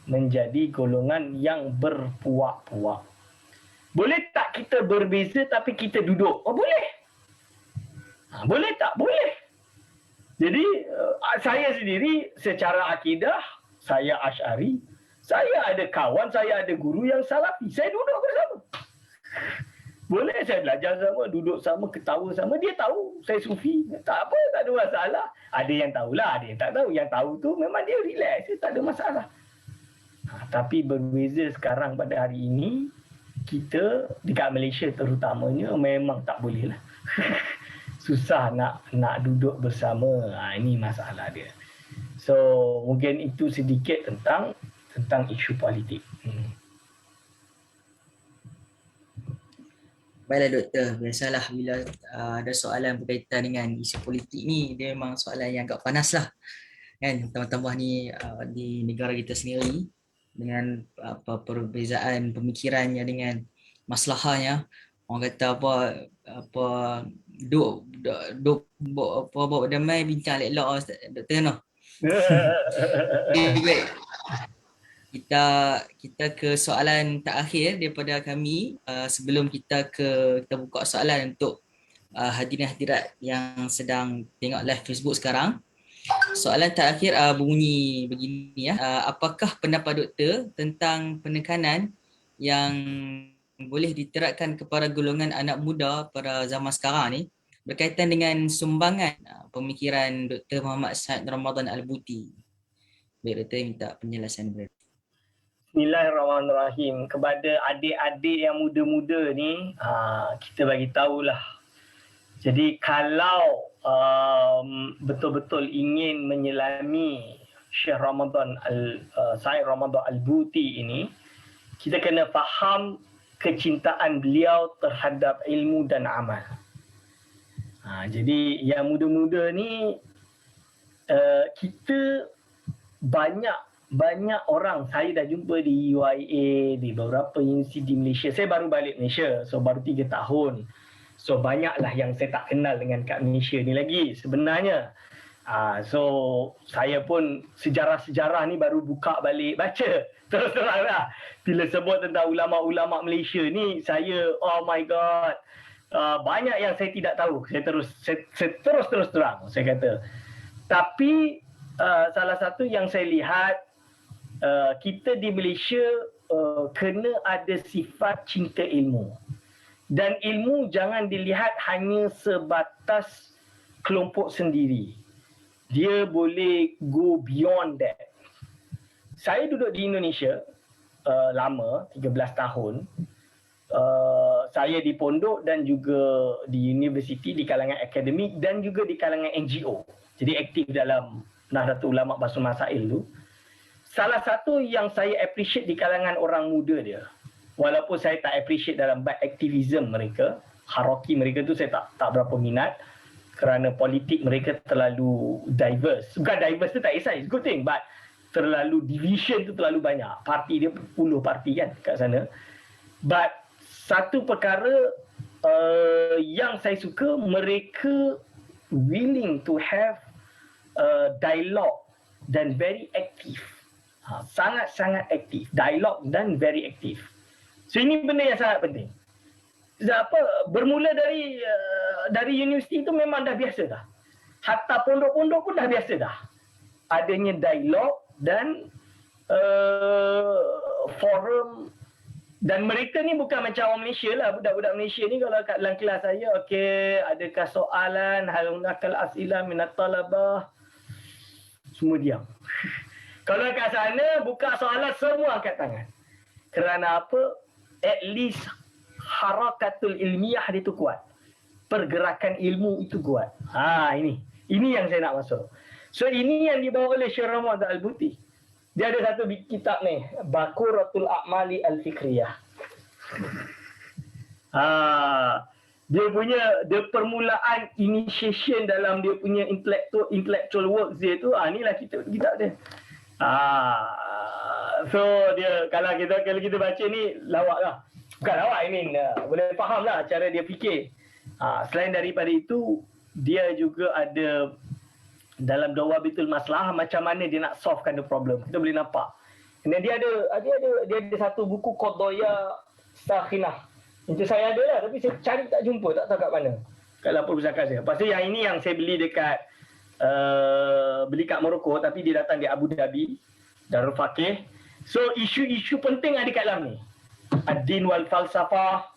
menjadi golongan yang berpuak-puak. Boleh tak kita berbeza tapi kita duduk? Boleh. Boleh tak? Boleh. Jadi saya sendiri secara akidah, saya Asy'ari, saya ada kawan, saya ada guru yang Salafi. Saya duduk bersama. Boleh saya belajar sama, duduk sama, ketawa sama. Dia tahu saya Sufi. Tak apa, tak ada masalah. Ada yang tahulah, ada yang tak tahu. Yang tahu tu memang dia relax, dia tak ada masalah. Tapi berbeza sekarang pada hari ini, kita dekat Malaysia terutamanya memang tak boleh lah. Susah nak duduk bersama. Ini masalah dia. So, mungkin itu sedikit tentang isu politik. Baiklah doktor, biasalah bila ada soalan berkaitan dengan isu politik ni, dia memang soalan yang agak panas lah. Kan, tambah-tambah ni di negara kita sendiri dengan perbezaan pemikirannya dengan masalahnya. Orang kata duk bawa damai bincang elok-elok doktor no. Baik. Kita ke soalan terakhir daripada kami sebelum kita buka soalan untuk hadirin-hadirat yang sedang tengok live Facebook sekarang. Soalan terakhir bunyi begini ya. Apakah pendapat doktor tentang penekanan yang boleh diterapkan kepada golongan anak muda pada zaman sekarang ni berkaitan dengan sumbangan pemikiran Dr. Muhammad Said Ramadan Al-Buti? Baik, doktor minta penjelasan dulu. Bismillahirrahmanirrahim. Kepada adik-adik yang muda-muda ni, kita bagi tahulah. Jadi kalau betul-betul ingin menyelami Syekh Ramadan Said Ramadan Al-Buti ini, kita kena faham kecintaan beliau terhadap ilmu dan amal. Jadi yang muda-muda ni, kita banyak orang, saya dah jumpa di UIA, di beberapa universiti di Malaysia. Saya baru balik Malaysia, so baru 3 tahun. So banyaklah yang saya tak kenal dengan kat Malaysia ni lagi sebenarnya. So saya pun sejarah-sejarah ni baru buka balik baca. Terus terang lah. Bila sebut tentang ulama-ulama Malaysia ni, saya oh my god. Banyak yang saya tidak tahu. Saya terus terang saya kata. Tapi salah satu yang saya lihat, kita di Malaysia kena ada sifat cinta ilmu. Dan ilmu jangan dilihat hanya sebatas kelompok sendiri. Dia boleh go beyond that. Saya duduk di Indonesia lama, 13 tahun. Saya di pondok dan juga di universiti, di kalangan akademik dan juga di kalangan NGO. Jadi aktif dalam Nahdlatul Ulama Basul Masail tu. Salah satu yang saya appreciate di kalangan orang muda dia, walaupun saya tak appreciate dalam bab aktivism mereka, hierarki mereka tu saya tak berapa minat, kerana politik mereka terlalu diverse. Bukan diverse tu tak kisah, it's good thing, but terlalu division tu terlalu banyak. Parti dia 10 parti kan kat sana. But satu perkara yang saya suka, mereka willing to have dialogue dan very aktif. Sangat-sangat aktif. Dialog dan very aktif. So ini benda yang sangat penting. Bermula dari universiti itu memang dah biasa dah. Hatta pondok-pondok pun dah biasa dah. Adanya dialog dan forum. Dan mereka ni bukan macam orang Malaysia lah. Budak-budak Malaysia ni kalau kat dalam kelas saya, okey, adakah soalan, halunakal as'ilah minat talabah. Semua diam. Kalau kat sana, buka soalan, semua angkat tangan. Kerana apa? At least harakatul ilmiah dia tu kuat. Pergerakan ilmu itu kuat. Ini yang saya nak masuk. So ini yang dibawa oleh Syekh Ramadan Al-Buti. Dia ada satu kitab ni, Baquratul A'mali Al-Fikriyah. Dia permulaan initiation dalam dia punya intellectual works dia tu, inilah kitab dia. So dia kalau kita baca ni lawak lah. Bukan lawak, boleh faham lah cara dia fikir. Selain daripada itu, dia juga ada dalam Dawabitul Maslahah macam mana dia nak solvekan the problem. Kita boleh nampak. Dan dia ada satu buku Qadaya Sakhinah. Itu saya ada lah, tapi saya cari tak jumpa, tak tahu kat mana. Kat dalam perpustakaan saya. Lepas tu yang ini yang saya beli beli kat Morocco, tapi dia datang di Abu Dhabi, Darul Faqih. So isu-isu penting ada kat dalam ni. Ad-din wal falsafah,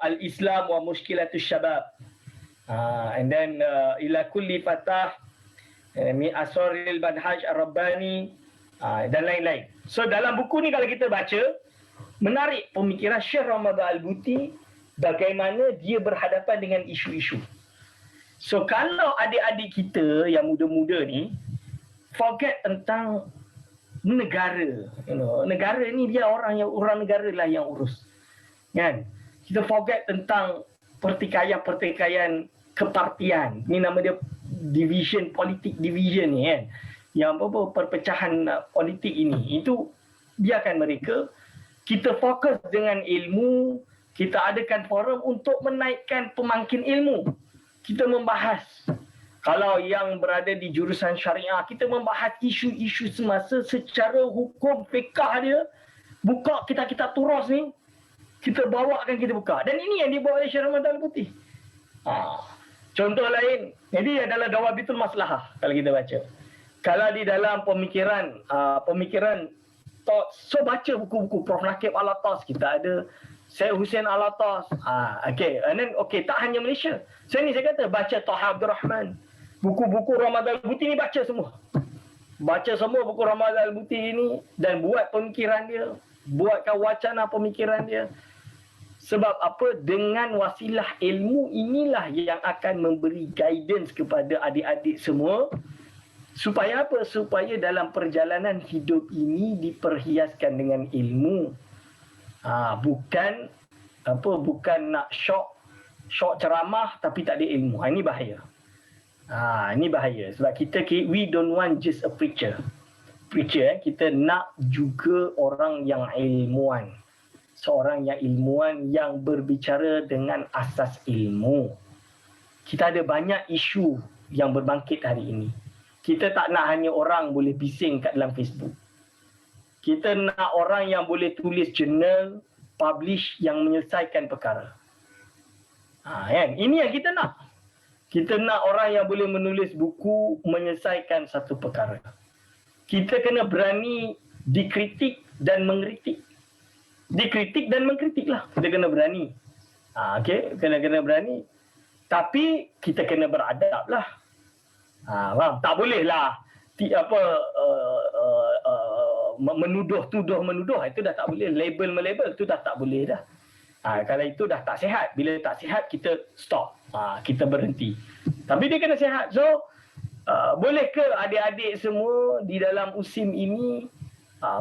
al-Islam wa mushkilatus syabab. And then ila kulli fatah min asraril manhaj ar-rabbani dan lain-lain. So dalam buku ni kalau kita baca, menarik pemikiran Syekh Ramadan Al-Buti bagaimana dia berhadapan dengan isu-isu. So kalau adik-adik kita yang muda-muda ni forget tentang negara, negara ni dia orang negara lah yang urus. Kan? Kita forget tentang pertikaian kepartian. Ini nama dia division, politik division ni kan. Yang perpecahan politik ini. Itu biarkan mereka. Kita fokus dengan ilmu. Kita adakan forum untuk menaikkan pemangkin ilmu. Kita membahas. Kalau yang berada di jurusan syariah, kita membahas isu-isu semasa secara hukum, fiqah dia. Buka kitab-kitab turas ni. Kita bawakan, kita buka. Dan ini yang dibawa oleh Syekh Ramadan Al-Buti. Contoh lain, jadi adalah Dawabitul Maslahah kalau kita baca. Kalau di dalam pemikiran so baca buku-buku Prof. Nakib Al-Atas, kita ada Syekh Hussein Al-Atas. And then tak hanya Malaysia. Saya kata baca Taha Abdul Rahman. Buku-buku Ramadan Al-Buti ni baca semua. Baca semua buku Ramadan Al-Buti ini dan buat pemikiran dia, buatkan wacana pemikiran dia. Sebab apa? Dengan wasilah ilmu inilah yang akan memberi guidance kepada adik-adik semua. Supaya apa? Supaya dalam perjalanan hidup ini diperhiaskan dengan ilmu. Bukan nak syok ceramah tapi tak ada ilmu. Ini bahaya. Ini bahaya. Sebab we don't want just a preacher. Kita nak juga orang yang ilmuwan. Seorang yang ilmuwan yang berbicara dengan asas ilmu. Kita ada banyak isu yang berbangkit hari ini. Kita tak nak hanya orang boleh bising kat dalam Facebook. Kita nak orang yang boleh tulis jurnal, publish yang menyelesaikan perkara. Kan? Ini yang kita nak. Kita nak orang yang boleh menulis buku, menyelesaikan satu perkara. Kita kena berani dikritik dan mengkritik. Dikritik dan mengkritik lah. Kita kena berani. Okay? Kena berani. Tapi kita kena beradab lah. Faham? Tak boleh lah menuduh. Itu dah tak boleh. Label itu dah tak boleh dah. Kalau itu dah tak sihat. Bila tak sihat, kita stop. Kita berhenti. Tapi dia kena sihat. So, boleh ke adik-adik semua di dalam USIM ini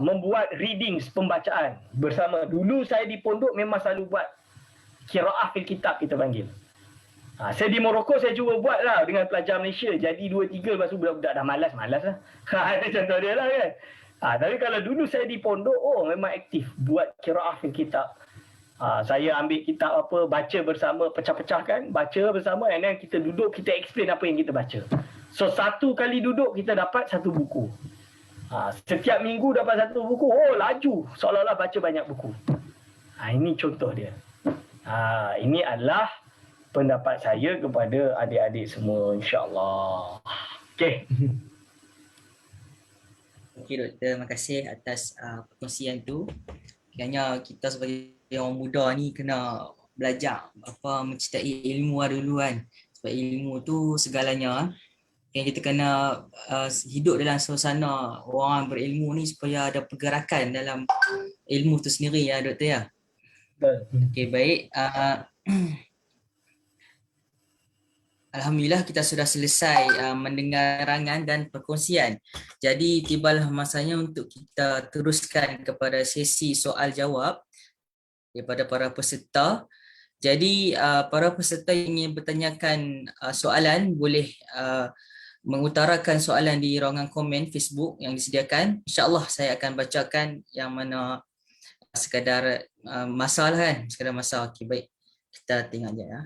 membuat readings, pembacaan bersama? Dulu saya di pondok memang selalu buat qiraah fil kitab, kita panggil. Saya di Morocco saya cuba buat lah dengan pelajar Malaysia. Jadi 2-3 lepas tu budak-budak dah malas lah. Itu contoh dia lah kan. Tapi kalau dulu saya di pondok, memang aktif buat qiraah fil kitab. Saya ambil kitab apa, baca bersama, pecah-pecahkan, baca bersama, and then kita duduk, kita explain apa yang kita baca. So satu kali duduk kita dapat satu buku. Setiap minggu dapat satu buku. Laju. Seolah-olah baca banyak buku. Ini contoh dia. Ini adalah pendapat saya kepada adik-adik semua, insya-Allah. Okey. Okey doktor, terima kasih atas perkongsian tu. Kiranya kita sebagai orang muda ni kena belajar mencintai ilmu dulu kan. Sebab ilmu tu segalanya. Yang kita kena hidup dalam suasana orang berilmu ni supaya ada pergerakan dalam ilmu tu sendiri ya doktor ya. Betul. Okey, baik. Alhamdulillah kita sudah selesai mendengar nerangan dan perkongsian. Jadi tibalah masanya untuk kita teruskan kepada sesi soal jawab daripada para peserta. Jadi para peserta yang ingin bertanyakan soalan boleh mengutarakan soalan di ruangan komen Facebook yang disediakan. InsyaAllah saya akan bacakan yang mana sekadar masa lah kan. Sekadar masa. Okey, baik. Kita tengok je ya.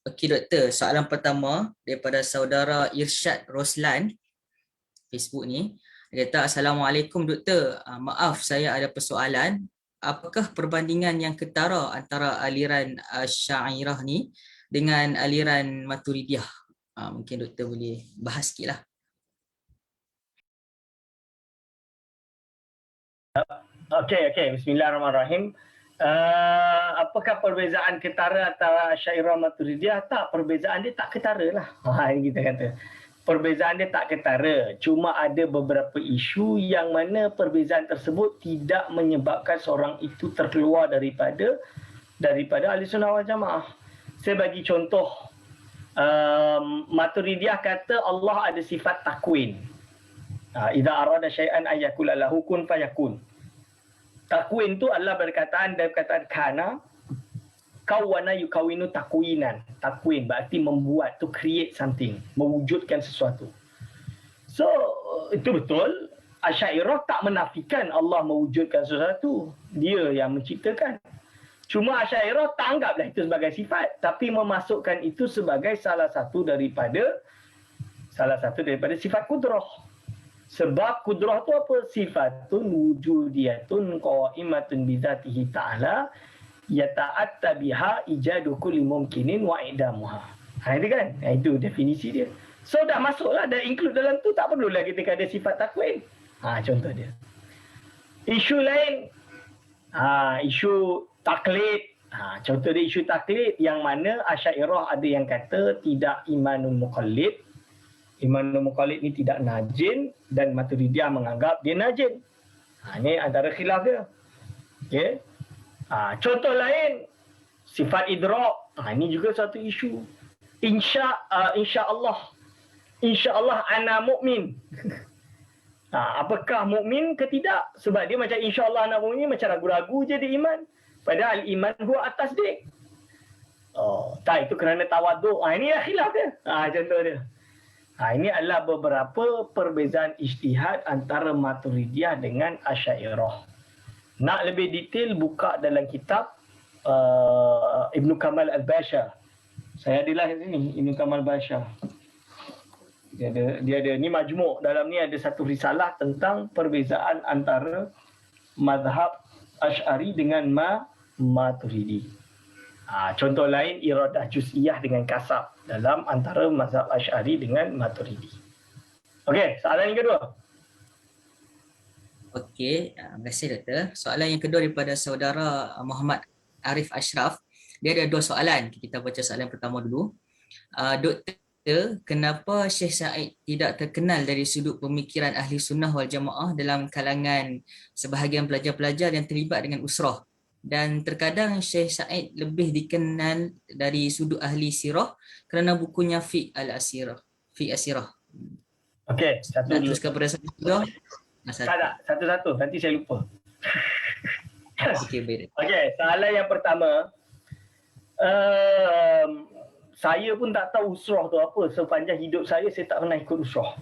Okey doktor, soalan pertama daripada saudara Irsyad Roslan Facebook ni. Dia kata, Assalamualaikum doktor, maaf saya ada persoalan. Apakah perbandingan yang ketara antara aliran Asy'ariyah ni dengan aliran Maturidiyah? Mungkin doktor boleh bahas sikit lah. Okey, bismillahirrahmanirrahim. Apakah perbezaan ketara antara Asy'ariyah Maturidiyah? Tak, perbezaan dia tak ketara lah. Ini kita kata. Perbezaan dia tak ketara. Cuma ada beberapa isu yang mana perbezaan tersebut tidak menyebabkan seorang itu terkeluar daripada Ahli Sunnah wal Jamaah. Saya bagi contoh. Maturidiyah kata Allah ada sifat takwin. Idza arada syai'an ayyakula lahu kun fayakun. Takwin tu adalah perkataan kana, kawana yukawinu takwinan. Takwin berarti membuat, to create something, mewujudkan sesuatu. So itu betul. Asy'ariyah tak menafikan Allah mewujudkan sesuatu. Dia yang menciptakan. Cuma Asy'ariyah tak anggaplah itu sebagai sifat, tapi memasukkan itu sebagai salah satu daripada sifat kudrah. Sebab kudrah tu apa? Sifatun wujudiyatun qa'imatun bizatihi ta'ala yata'atta biha ijadu kulli mumkinin wa idamuha. Itu kan? Itu definisi dia. So dah masuklah, dah include dalam tu, tak perlulah kita ada sifat takwin. Contoh dia. Isu lain, isu taklid. Contoh dia isu taklid yang mana Asy'ariyah ada yang kata tidak imanul muqallid. Imanul muqallid ni tidak najin dan Maturidiyah menganggap dia najin. Ini antara khilaf dia. Okey. Contoh lain, sifat idrak. Ini juga satu isu. Insya-Allah ana mukmin. Apakah mukmin ke tidak? Sebab dia macam insya-Allah ana mukmin, macam ragu-ragu je dia iman. Padahal iman huwa at-tasdiq. Tak, itu kerana tawaduk. Ini khilaf dia. Contoh dia. Ini adalah beberapa perbezaan ijtihad antara Maturidiyah dengan Asy'ariyah. Nak lebih detail, buka dalam kitab Ibnu Kamal Al-Bashar. Saya adalah sini Ibnu Kamal Al-Bashar. Dia ada ni majmuk, dalam ni ada satu risalah tentang perbezaan antara mazhab Asy'ari dengan Maturidi. Contoh lain, iradah juz'iyah dengan kasab dalam antara mazhab Asy'ari dengan Maturidi. Okey, soalan yang kedua. Okey, terima kasih Doktor. Soalan yang kedua daripada saudara Muhammad Arif Ashraf. Dia ada dua soalan. Kita baca soalan pertama dulu. Doktor, kenapa Syekh Said tidak terkenal dari sudut pemikiran ahli sunnah wal jamaah dalam kalangan sebahagian pelajar-pelajar yang terlibat dengan usrah? Dan terkadang Syekh Said lebih dikenal dari sudut ahli sirah kerana bukunya Fiqh al-Asirah. Fiqh Asirah. Okey, satu Nak dulu. teruskan pada satu. Tak, satu-satu. Nanti saya lupa. Okey, baik. Okey, soalan yang pertama. Saya pun tak tahu usrah tu apa. Sepanjang hidup saya tak pernah ikut usrah.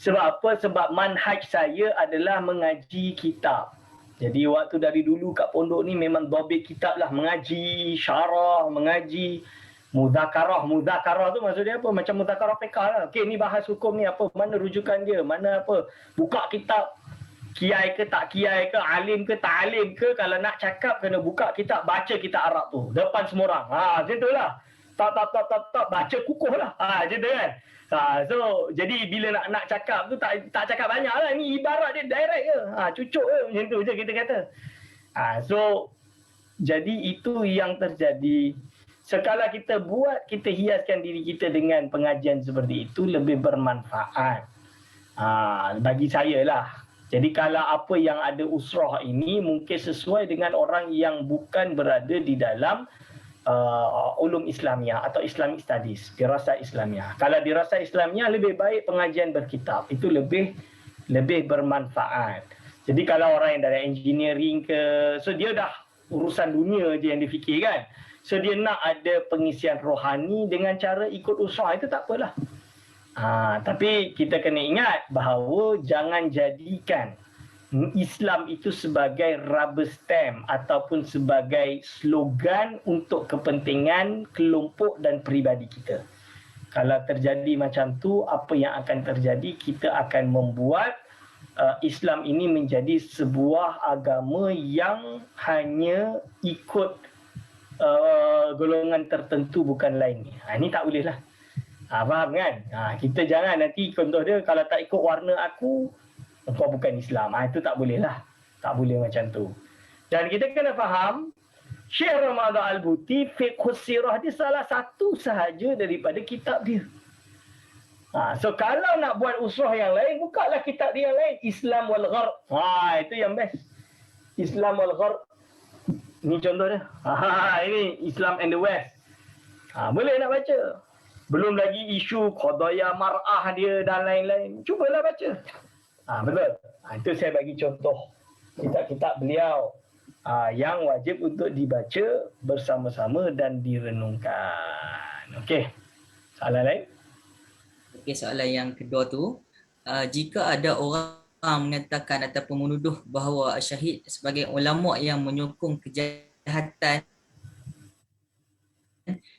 Sebab apa? Sebab manhaj saya adalah mengaji kitab. Jadi waktu dari dulu kat pondok ni memang dobit kitab lah. Mengaji syarah, mengaji muzakarah. Muzakarah tu maksud dia apa? Macam muzakarah fiqh lah. Okey, ni bahas hukum ni apa? Mana rujukan dia? Mana apa? Buka kitab. Kiai ke tak kiai ke, alim ke tak alim ke, kalau nak cakap kena buka kitab, baca kitab Arab tu depan semua orang. Macam tu lah. Tak baca kukuh lah. Macam tu kan. So jadi bila nak cakap tu tak cakap banyak lah. Ni ibarat dia direct je. Cucuk je. Macam tu je kita kata. So jadi itu yang terjadi. Sekala kita buat, kita hiaskan diri kita dengan pengajian seperti itu lebih bermanfaat. Bagi saya lah. Jadi kalau apa yang ada usrah ini mungkin sesuai dengan orang yang bukan berada di dalam ulum Islamiyah atau Islamic Studies, dirasah Islamiyah. Kalau dirasah Islamiyah lebih baik pengajian berkitab. Itu lebih bermanfaat. Jadi kalau orang yang dari engineering ke, so dia dah urusan dunia je yang dia fikir kan. So dia nak ada pengisian rohani dengan cara ikut usrah, itu tak apalah. Tapi kita kena ingat bahawa jangan jadikan Islam itu sebagai rubber stamp ataupun sebagai slogan untuk kepentingan kelompok dan peribadi kita. Kalau terjadi macam tu, apa yang akan terjadi? Kita akan membuat Islam ini menjadi sebuah agama yang hanya ikut golongan tertentu bukan lainnya. Ini tak boleh lah. Faham kan? Kita jangan nanti contoh dia kalau tak ikut warna aku, engkau bukan Islam. Itu tak boleh lah. Tak boleh macam tu. Dan kita kena faham, Syekh Ramadan Al-Buti, Fiqhus Sirah dia salah satu sahaja daripada kitab dia. So kalau nak buat usrah yang lain, bukalah kitab dia yang lain. Islam wal Gharb. Itu yang best. Islam wal Gharb. Ini contoh dia. Ini Islam and the West. Boleh nak baca. Belum lagi isu qadaya mar'ah dia dan lain-lain. Cubalah baca. Betul. Itu saya bagi contoh kitab-kitab beliau yang wajib untuk dibaca bersama-sama dan direnungkan. Okey. Soalan lain? Okey, soalan yang kedua tu, jika ada orang mengatakan ataupun menuduh bahawa Syahid sebagai ulama yang menyokong kejahatan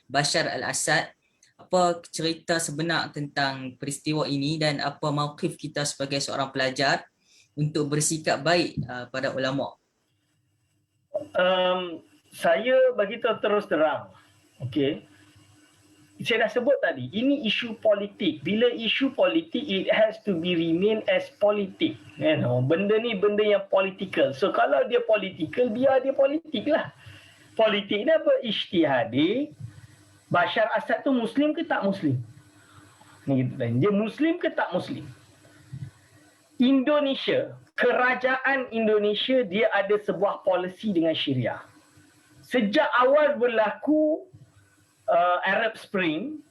Bashar al-Assad, apa cerita sebenar tentang peristiwa ini dan apa mauqif kita sebagai seorang pelajar untuk bersikap baik pada ulama? Saya bagi tahu terus terang. Okey. Saya dah sebut tadi, ini isu politik. Bila isu politik, it has to be remain as politik. Benda ni benda yang political. So kalau dia political, biar dia politik lah. Politik ni apa? Ijtihadi. Bashar Assad tu Muslim ke tak Muslim? Dia Muslim ke tak Muslim? Indonesia, kerajaan Indonesia dia ada sebuah polisi dengan Syariah. Sejak awal berlaku Arab Spring,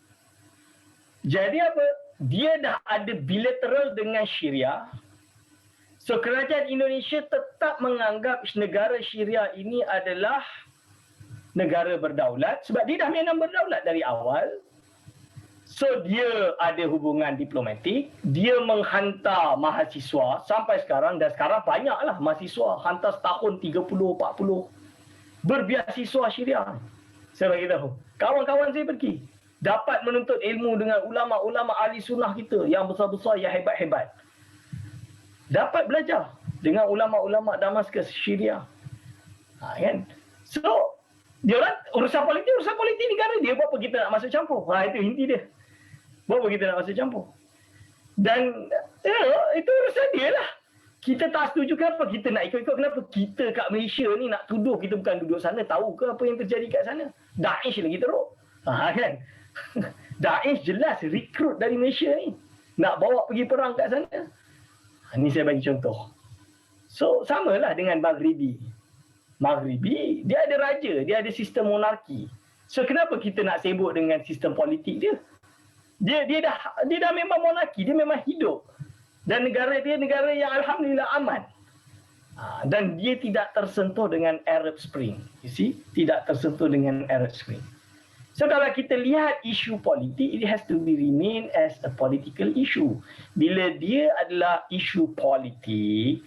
jadi apa? Dia dah ada bilateral dengan Syariah. So kerajaan Indonesia tetap menganggap negara Syariah ini adalah negara berdaulat sebab dia dah memang berdaulat dari awal. So dia ada hubungan diplomatik, dia menghantar mahasiswa sampai sekarang, dan sekarang banyaklah mahasiswa hantar setahun 30, 40. berbiasiswa Syariah. Saya bagi tahu. Kawan-kawan saya pergi. Dapat menuntut ilmu dengan ulama-ulama ahli sunnah kita yang besar-besar, yang hebat-hebat. Dapat belajar dengan ulama-ulama Damaskus Syariah. Kan? So, dia orang urusan politik negara dia. Buat apa kita nak masuk campur? Itu inti dia. Buat apa kita nak masuk campur? Dan itu urusan dia lah. Kita tak setuju, kenapa kita nak ikut-ikut? Kenapa kita kat Malaysia ni nak tuduh kita bukan duduk sana? Tahu ke apa yang terjadi kat sana? Daesh lagi teruk. Kan? Daesh jelas rekrut dari Malaysia ni. Nak bawa pergi perang kat sana. Ni saya bagi contoh. So, samalah dengan Maghribi. Maghribi, dia ada raja, dia ada sistem monarki. So, kenapa kita nak sibuk dengan sistem politik dia? Dia dah memang monarki, dia memang hidup. Dan negara dia negara yang alhamdulillah aman. Dan dia tidak tersentuh dengan Arab Spring. You see? Tidak tersentuh dengan Arab Spring. So kalau kita lihat isu politik, it has to be remain as a political issue. Bila dia adalah isu politik,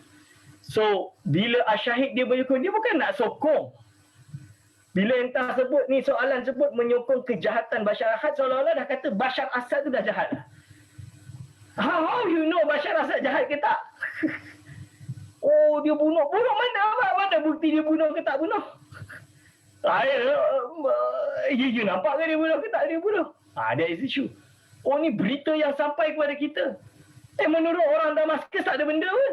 so bila Asyahid dia menyokong, dia bukan nak sokong. Bila entah sebut ni soalan sebut menyokong kejahatan Bashar Assad, seolah-olah dah kata Bashar Assad tu dah jahat lah. How you know Bashar Assad jahat ke tak? Oh, dia bunuh. Bunuh mana? Mana bukti dia bunuh ke tak bunuh? You nampak ke dia bunuh ke tak dia bunuh? That is issue. Oh, ni berita yang sampai kepada kita. Menurut orang Damaskus tak ada benda pun.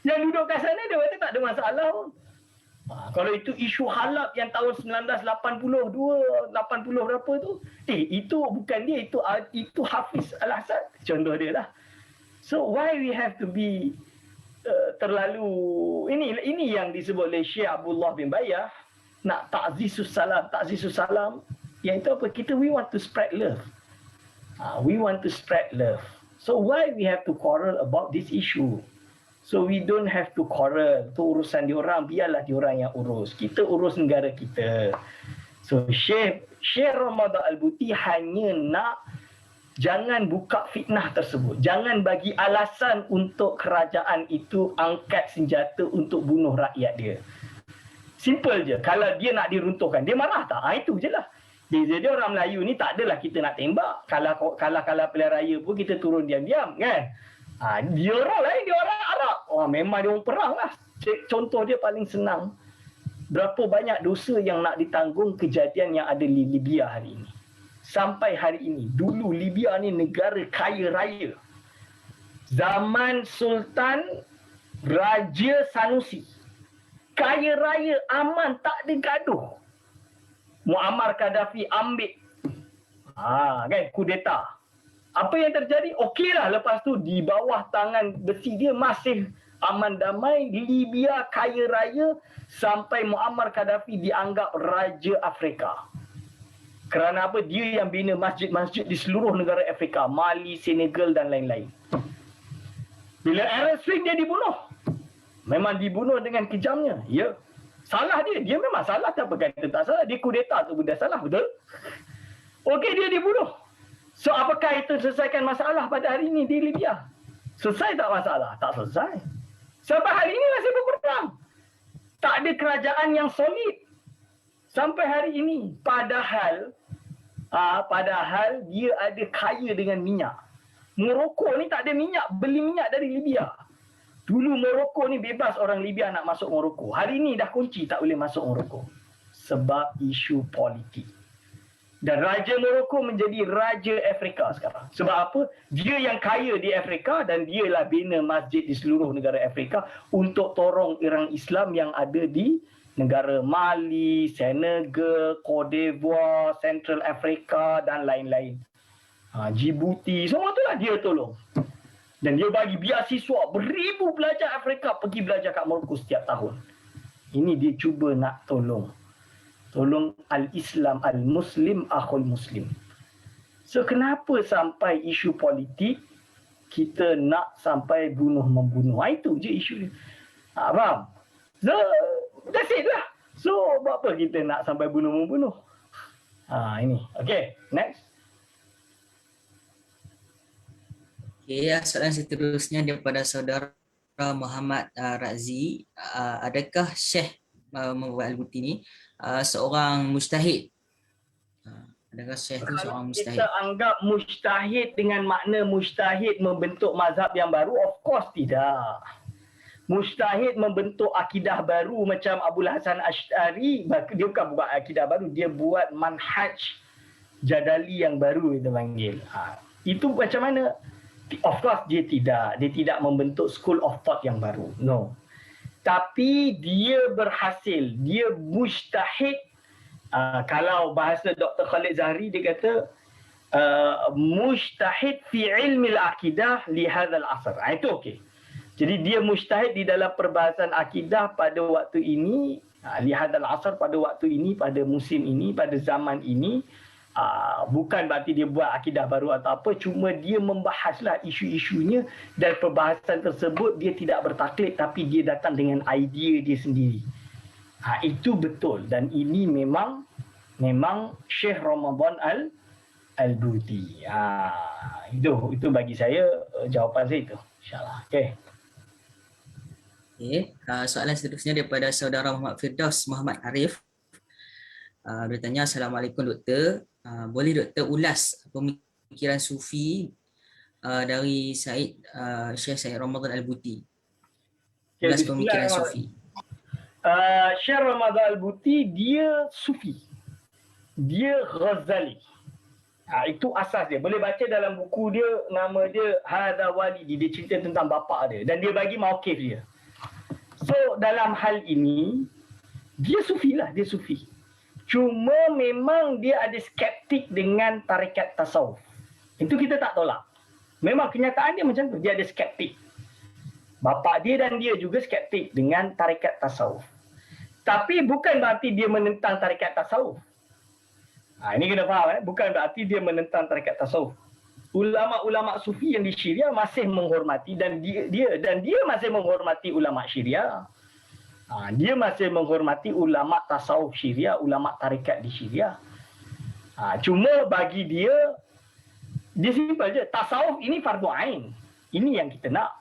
Yang duduk kat sana dia kata tak ada masalah pun. Kalau itu isu halab yang tahun 1982, 80 berapa tu, itu bukan dia, itu Hafiz Al-Assad, contoh dia lah. So why we have to be terlalu ini yang disebut oleh Syekh Abdullah bin Bayyah, nak ta'zizus salam, iaitu apa? We want to spread love. We want to spread love. So why we have to quarrel about this issue? So we don't have to quarrel. Itu urusan diorang, biarlah diorang yang urus. Kita urus negara kita. So Syekh Ramadan Al-Buti hanya nak jangan buka fitnah tersebut. Jangan bagi alasan untuk kerajaan itu angkat senjata untuk bunuh rakyat dia. Simple je. Kalau dia nak diruntuhkan, dia marah tak? Itu je lah. Dia orang Melayu ni tak adalah kita nak tembak. Kalah pilihan raya pun kita turun diam-diam kan. Dia orang lain, dia orang Arab. Memang dia orang perang lah. Contoh dia paling senang. Berapa banyak dosa yang nak ditanggung kejadian yang ada di Libya hari ini. Sampai hari ini. Dulu Libya ni negara kaya raya. Zaman Sultan Raja Sanusi. Kaya raya, aman, tak ada gaduh. Muammar Gaddafi ambil. Kan, kudeta. Apa yang terjadi? Okeylah, lepas tu di bawah tangan besi dia masih aman damai. Libya kaya raya sampai Muammar Gaddafi dianggap Raja Afrika. Kerana apa? Dia yang bina masjid-masjid di seluruh negara Afrika. Mali, Senegal dan lain-lain. Bila Arab Spring dia dibunuh. Memang dibunuh dengan kejamnya. Ya. Salah dia. Dia memang salah. Tak apa kata tak salah. Dia kudeta tu benda salah. Betul? Okey, dia dibunuh. So, apakah itu selesaikan masalah pada hari ini di Libya? Selesai tak masalah? Tak selesai. Sampai hari ini masih berperang. Tak ada kerajaan yang solid. Sampai hari ini. Padahal dia ada kaya dengan minyak. Morocco ni tak ada minyak. Beli minyak dari Libya. Dulu Morocco ni bebas orang Libya nak masuk Morocco. Hari ini dah kunci tak boleh masuk Morocco. Sebab isu politik. Dan Raja Morocco menjadi Raja Afrika sekarang. Sebab apa? Dia yang kaya di Afrika dan dialah bina masjid di seluruh negara Afrika untuk tolong orang Islam yang ada di negara Mali, Senegal, Cote d'Ivoire, Central Africa dan lain-lain. Djibouti, semua itulah dia tolong. Dan dia bagi biasiswa beribu pelajar Afrika pergi belajar kat Morocco setiap tahun. Ini dia cuba nak tolong al-Islam, al-Muslim, akhul Muslim. So kenapa sampai isu politik kita nak sampai bunuh-membunuh? Itu je isu dia. Faham? So, that's it lah. So, buat apa kita nak sampai bunuh-membunuh? Ini. Okay, next. Okay, soalan seterusnya daripada saudara Muhammad Razi. Adakah Syekh Muhammad Al-Buti ni seorang mujtahid. Adakah Syekh tu seorang mujtahid? Kita anggap mujtahid dengan makna mujtahid membentuk mazhab yang baru, of course tidak. Mujtahid membentuk akidah baru macam Abul Hasan Asy'ari, dia bukan buat akidah baru, dia buat manhaj jadali yang baru kita panggil. Itu macam mana? Of course dia tidak membentuk school of thought yang baru. No. Tapi dia berhasil, dia mujtahid. Kalau bahasa Dr. Khalid Zahri dia kata mujtahid fi ilmi al-aqidah li hadzal asr. Itu okey. Jadi dia mujtahid di dalam perbahasan akidah pada waktu ini, li hadzal asr, pada waktu ini, pada musim ini, pada zaman ini. Bukan berarti dia buat akidah baru atau apa, cuma dia membahaslah isu-isunya dan perbahasan tersebut dia tidak bertaklid tapi dia datang dengan idea dia sendiri. Itu betul dan ini memang Syekh Ramadan Al-Buti. Itu bagi saya jawapan saya itu. InsyaAllah. Okey. Soalan seterusnya daripada saudara Muhammad Firdaus Muhammad Arif. Dia tanya, Assalamualaikum Doktor. Boleh Doktor ulas pemikiran Sufi dari Syekh Said Ramadan Al-Buti? Ulas pemikiran Sufi. Syekh Ramadan Al-Buti dia Sufi. Dia Ghazali. Itu asas dia. Boleh baca dalam buku dia, nama dia Hadha Walidi. Dia cerita tentang bapa dia dan dia bagi mauqif dia. So dalam hal ini dia Sufi lah, dia Sufi. Cuma memang dia ada skeptik dengan tarikat tasawuf. Itu kita tak tolak. Memang kenyataan dia macam tu. Dia ada skeptik. Bapa dia dan dia juga skeptik dengan tarikat tasawuf. Tapi bukan berarti dia menentang tarikat tasawuf. Ini kena faham. Bukan berarti dia menentang tarikat tasawuf. Ulama-ulama Sufi yang di Syria masih menghormati dan dia masih menghormati ulama Syria. Dia masih menghormati ulama tasawuf Syria, ulama tarikat di Syria. Cuma bagi dia simple je. Tasawuf ini fardu ain. Ini yang kita nak.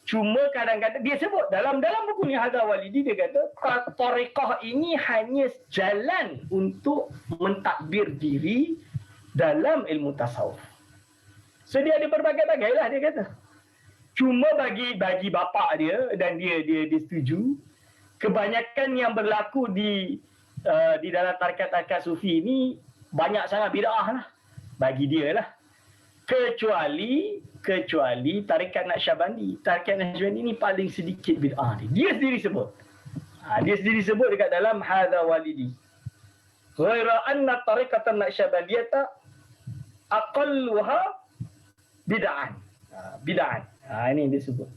Cuma kadang-kadang dia sebut dalam buku ni Hadha Walidi, dia kata tariqah ini hanya jalan untuk mentadbir diri dalam ilmu tasawuf. So dia ada berbagai-bagai lah dia kata. Cuma bagi bapa dia dan dia setuju, kebanyakan yang berlaku di dalam tarikat-tarikat Sufi ini banyak sangat bid'ah lah bagi dia lah. Kecuali tarikat Naqsyabandi. Tarikat Naqsyabandi ini paling sedikit bid'ah dia sendiri sebut. Dia sendiri sebut dekat dalam Hadha Walidi. Ghaira anna tariqatan Naqsyabandiyata aqalluha bid'an. Bid'an. Ini dia sebut.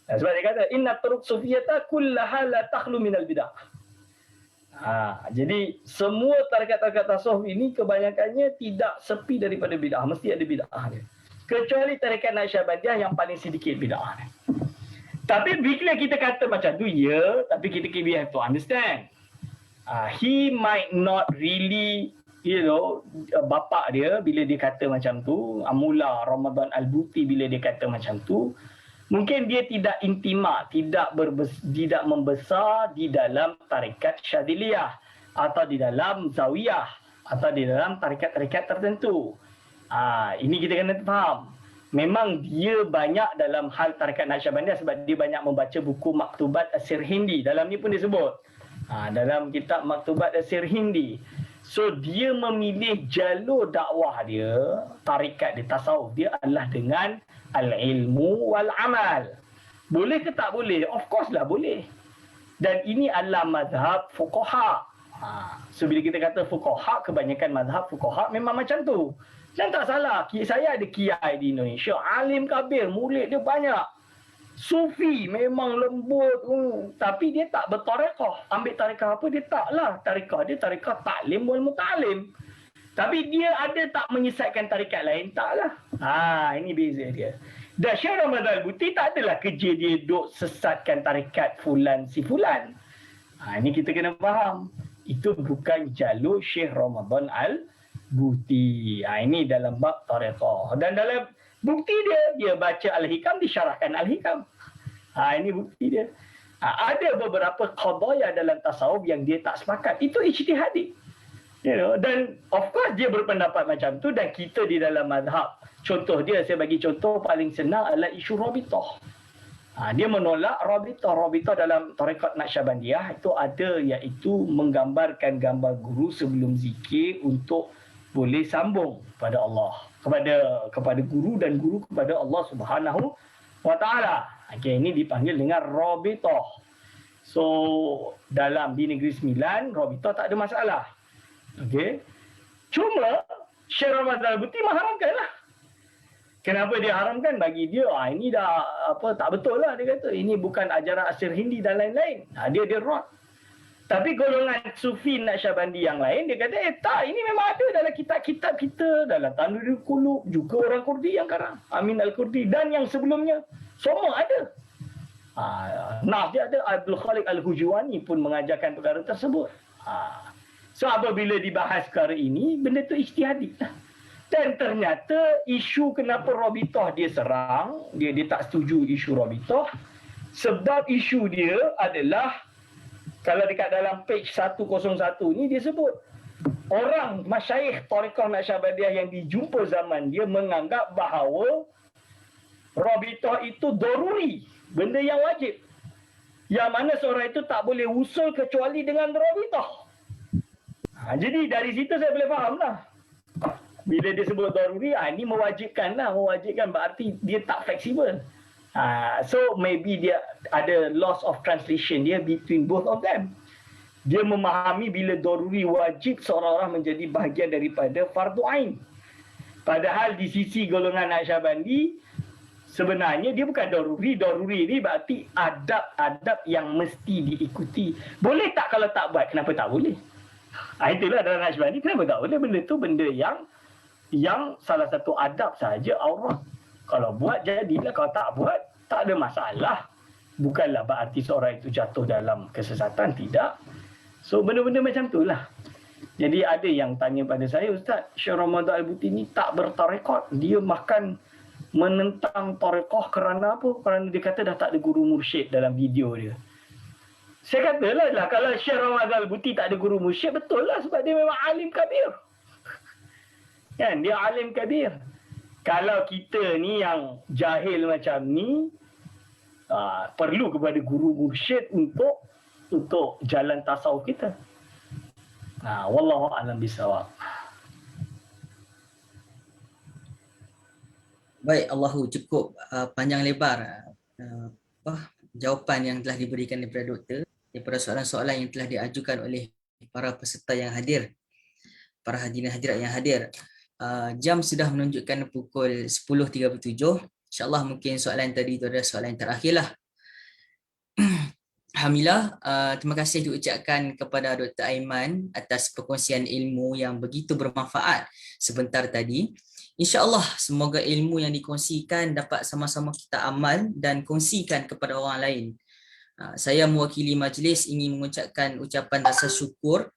Sebab dia kata inna turuq sufiyata kullaha la takhlu minal bid'ah. Jadi semua tarikat-tarikat tasawuf ini kebanyakannya tidak sepi daripada bid'ah, mesti ada bid'ah dia. Kecuali tarikat Naqsyabandiyah yang paling sedikit bid'ah dia. Tapi bila kita kata macam tu, ya, tapi kita have to understand. He might not really, bapa dia bila dia kata macam tu, Mullah Ramadan Al-Buti bila dia kata macam tu, mungkin dia tidak intimak, tidak membesar di dalam tarikat Syadiliyah atau di dalam Zawiyah atau di dalam tarikat-tarikat tertentu. Ini kita kena faham. Memang dia banyak dalam hal tarikat Naqsyabandiyah sebab dia banyak membaca buku Maktubat As-Sirhindi. Dalam ni pun dia sebut. Dalam kitab Maktubat As-Sirhindi. So dia memilih jalur dakwah dia, tarikat dia, tasawuf dia adalah dengan al-ilmu wal-amal. Boleh ke tak boleh? Of course lah boleh. Dan ini adalah mazhab fuqaha. So bila kita kata fuqaha, kebanyakan mazhab fuqaha memang macam tu. Dan tak salah, saya ada kiai di Indonesia, alim kabir, murid dia banyak. Sufi memang lembut, tapi dia tak bertarekah. Ambil tarekah apa? Dia taklah. Tarekah dia tarekah taklim wal mutalim. Tapi dia ada tak menyesatkan tarikat lain? Taklah. Ini beza dia. Dan Syekh Ramadan Al-Buti tak adalah kerja dia duk sesatkan tarikat fulan si fulan. Ini kita kena faham. Itu bukan jalur Syekh Ramadan Al-Buti. Ini dalam bab tariqah. Dan dalam bukti dia baca Al-Hikam, disyarahkan Al-Hikam. Ini bukti dia. Ada beberapa qadaya dalam tasawuf yang dia tak sepakat. Itu ijtihadi. Dan of course dia berpendapat macam tu, dan kita di dalam mazhab, contoh dia, saya bagi contoh paling senang adalah isu Rabithah. Dia menolak Rabithah. Rabithah dalam tarekat Naqsyabandiyah itu ada, iaitu menggambarkan gambar guru sebelum zikir untuk boleh sambung pada Allah, kepada guru, dan guru kepada Allah Subhanahu wa taala. Okey, ini dipanggil dengan Rabithah. So dalam di Negeri Sembilan, Rabithah tak ada masalah. Okey. Cuma Syekh Ramadan Al-Buti mengharamkanlah. Kenapa dia haramkan? Bagi dia, ini dah tak betul lah, dia kata. Ini bukan ajaran asir Hindi dan lain-lain. Dia wrong. Tapi golongan Sufi Naqsyabandi yang lain, dia kata, tak, ini memang ada dalam kitab-kitab kita, dalam Tanwirul Qulub, juga orang Kurdi yang karang, Amin Al-Kurdi, dan yang sebelumnya, semua ada. Dia ada, Abdul Khaliq Al-Hujuani pun mengajarkan perkara tersebut. So apabila dibahas perkara ini, benda tu ijtihadi. Dan ternyata isu kenapa Rabithah dia serang, dia tak setuju isu Rabithah, sebab isu dia adalah, kalau dekat dalam page 101 ni dia sebut, orang masyayikh Tariqah Naqsyabandiyah yang dijumpa zaman dia menganggap bahawa Rabithah itu daruri, benda yang wajib, yang mana seorang itu tak boleh usul kecuali dengan Rabithah. Jadi dari situ saya boleh faham lah. Bila dia sebut daruri, ini mewajibkan lah. Mewajibkan berarti dia tak fleksibel. So maybe dia ada loss of translation dia between both of them. Dia memahami bila daruri wajib seorang orang menjadi bahagian daripada fardu ain. Padahal di sisi golongan Naqsyabandi, sebenarnya dia bukan daruri. Daruri ni berarti adab-adab yang mesti diikuti. Boleh tak kalau tak buat? Kenapa tak boleh? Itulah dalam Naqsyabandi, kenapa tak boleh? Benda tu benda yang salah satu adab sahaja aurat. Kalau buat jadilah, kalau tak buat tak ada masalah. Bukanlah berarti seorang itu jatuh dalam kesesatan, tidak. So benda-benda macam itulah. Jadi ada yang tanya pada saya, Ustaz, Syekh Ramadan Al-Buti ni tak bertarekat, dia makan menentang tarekah kerana apa? Kerana dia kata dah tak ada guru mursyid dalam video dia. Saya katalah kalau Syekh Ramadan Al-Buti tak ada guru mursyid, betul lah, sebab dia memang alim kabir. Kan, dia alim kabir. Kalau kita ni yang jahil macam ni, perlu kepada guru mursyid untuk jalan tasawuf kita. Wallahu a'lam bishawab. Baik, Allahu, cukup panjang lebar jawapan yang telah diberikan daripada doktor daripada soalan-soalan yang telah diajukan oleh para peserta yang hadir, para hadirin hadirat yang hadir. Jam sudah menunjukkan pukul 10.37. InsyaAllah mungkin soalan tadi itu adalah soalan yang terakhir lah. Alhamdulillah, terima kasih diucapkan kepada Dr. Aiman atas perkongsian ilmu yang begitu bermanfaat sebentar tadi. InsyaAllah semoga ilmu yang dikongsikan dapat sama-sama kita amal dan kongsikan kepada orang lain. Saya mewakili majlis ingin mengucapkan ucapan rasa syukur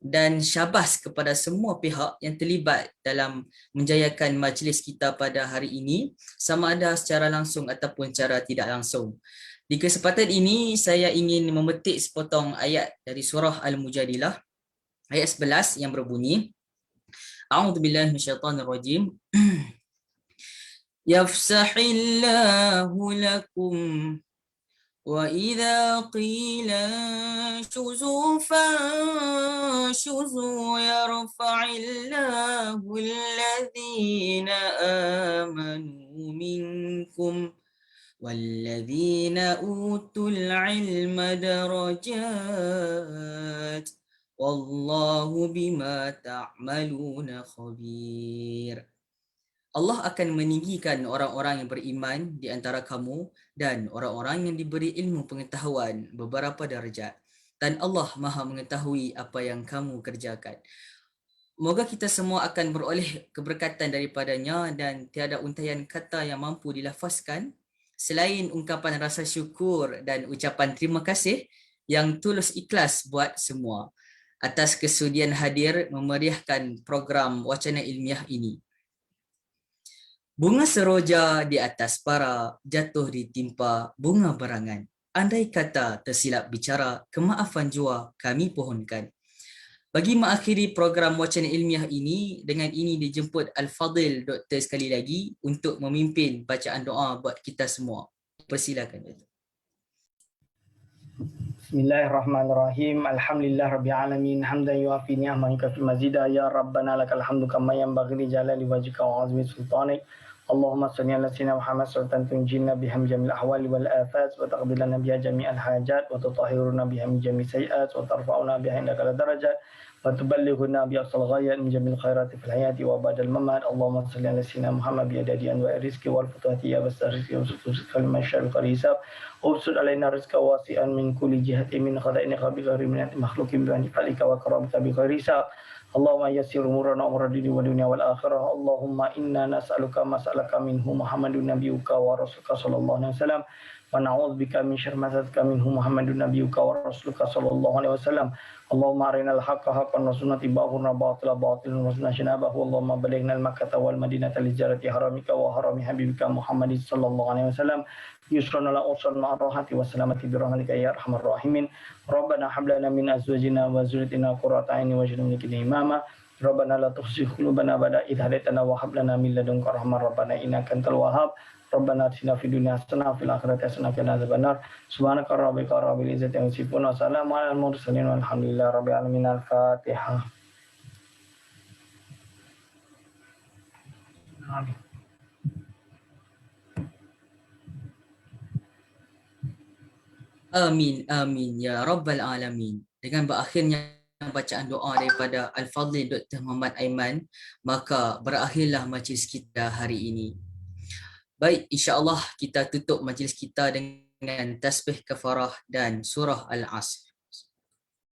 dan syabas kepada semua pihak yang terlibat dalam menjayakan majlis kita pada hari ini, sama ada secara langsung ataupun secara tidak langsung. Di kesempatan ini saya ingin memetik sepotong ayat dari surah Al-Mujadilah ayat 11 yang berbunyi, A'udzubillahi minasyaitonirrajim. Yafsahillahu lakum wa idza qila shuzu fanshuzu yarfa'illahu alladhina amanu minkum walladzina utul ilma darajat wallahu bima ta'maluna khabir. Allah akan meninggikan orang-orang yang beriman di antara kamu dan orang-orang yang diberi ilmu pengetahuan beberapa darjat. Dan Allah Maha mengetahui apa yang kamu kerjakan. Moga kita semua akan beroleh keberkatan daripadanya dan tiada untaian kata yang mampu dilafazkan selain ungkapan rasa syukur dan ucapan terima kasih yang tulus ikhlas buat semua atas kesudian hadir memeriahkan program wacana ilmiah ini. Bunga seroja di atas para jatuh ditimpa bunga berangan. Andai kata tersilap bicara, kemaafan jua kami pohonkan. Bagi mengakhiri program wacana ilmiah ini, dengan ini dijemput Al-Fadil Doktor sekali lagi untuk memimpin bacaan doa buat kita semua. Persilakan Doktor. Bismillahirrahmanirrahim. Alhamdulillah rabbil alamin. Hamdan yuafi ni'mahu kafi mazida. Ya Rabbana lakal hamdu kama yanbaghi li jalali wajhika wa 'azimi sultanik. Allahumma salli ala sayyidina Muhammad sultan tunjina biham jamil ahwali wal afat wa taqdi lana biha jami'al hajat wa tutahhiruna biha min jami' sayiat wa tarfa'una biha indaka darajat wa tuballighuna bi asal ghayat min jamil khairati fil hayati wa ba'dal mamat. Allahumma salli ala sayyidina Muhammad bi adadi anwa'i rizqi wal futuhati ya basar rizqi wa sutus kalimat syarul qarisab. Ubsud alaina rizqa wasi'an min kulli jihati min khada'ini khabi ghairi min makhlukin bi falika wa karamika bi ghairi hisab. Allahumma yassir umurana umur dini wa dunya wal akhirah. Allahumma inna nas'aluka mas'alaka minhu Muhammadun nabiyyuka wa rasuluka sallallahu alaihi wasallam wa na'udzubika min syarri ma zatka minhu Muhammadun nabiyyuka wa rasuluka sallallahu alaihi wasallam. Allahumma arinal haqqa haqqan warzuqna ittiba'ahu batila batilan warzuqna ijtinabahu. Allahumma balighna al-Makkah wal Madinata li ziyarati haramika wa harami habibika Muhammadin sallallahu alaihi wasallam. Yusran ala usran ma'arahati wa salamati birahmatika ya arhamar rahimin. Rabbana hab lana min azwajina wa zurriyyatina qurrata a'yunin waj'alna lil imama. Rabbana la tuzigh qulubana ba'da idh hadaytana wa hab lana min ladunka rahmah. Rabbana innaka antal wahhab. Rabbana atina fid dunya hasanah wa fil akhirati hasanah wa qina adzabannar. Subhanaka rabbika rabbil izzati amma yasifun wa salamun alal mursalin walhamdulillahi rabbil alamin. Al-Fatihah. Amin. Amin, amin ya Rabbal Alamin. Dengan berakhirnya bacaan doa daripada Al-Fadhil Dr. Muhammad Aiman, maka berakhirlah majlis kita hari ini. Baik, insya-Allah kita tutup majlis kita dengan tasbih kafarah dan surah Al-Asr.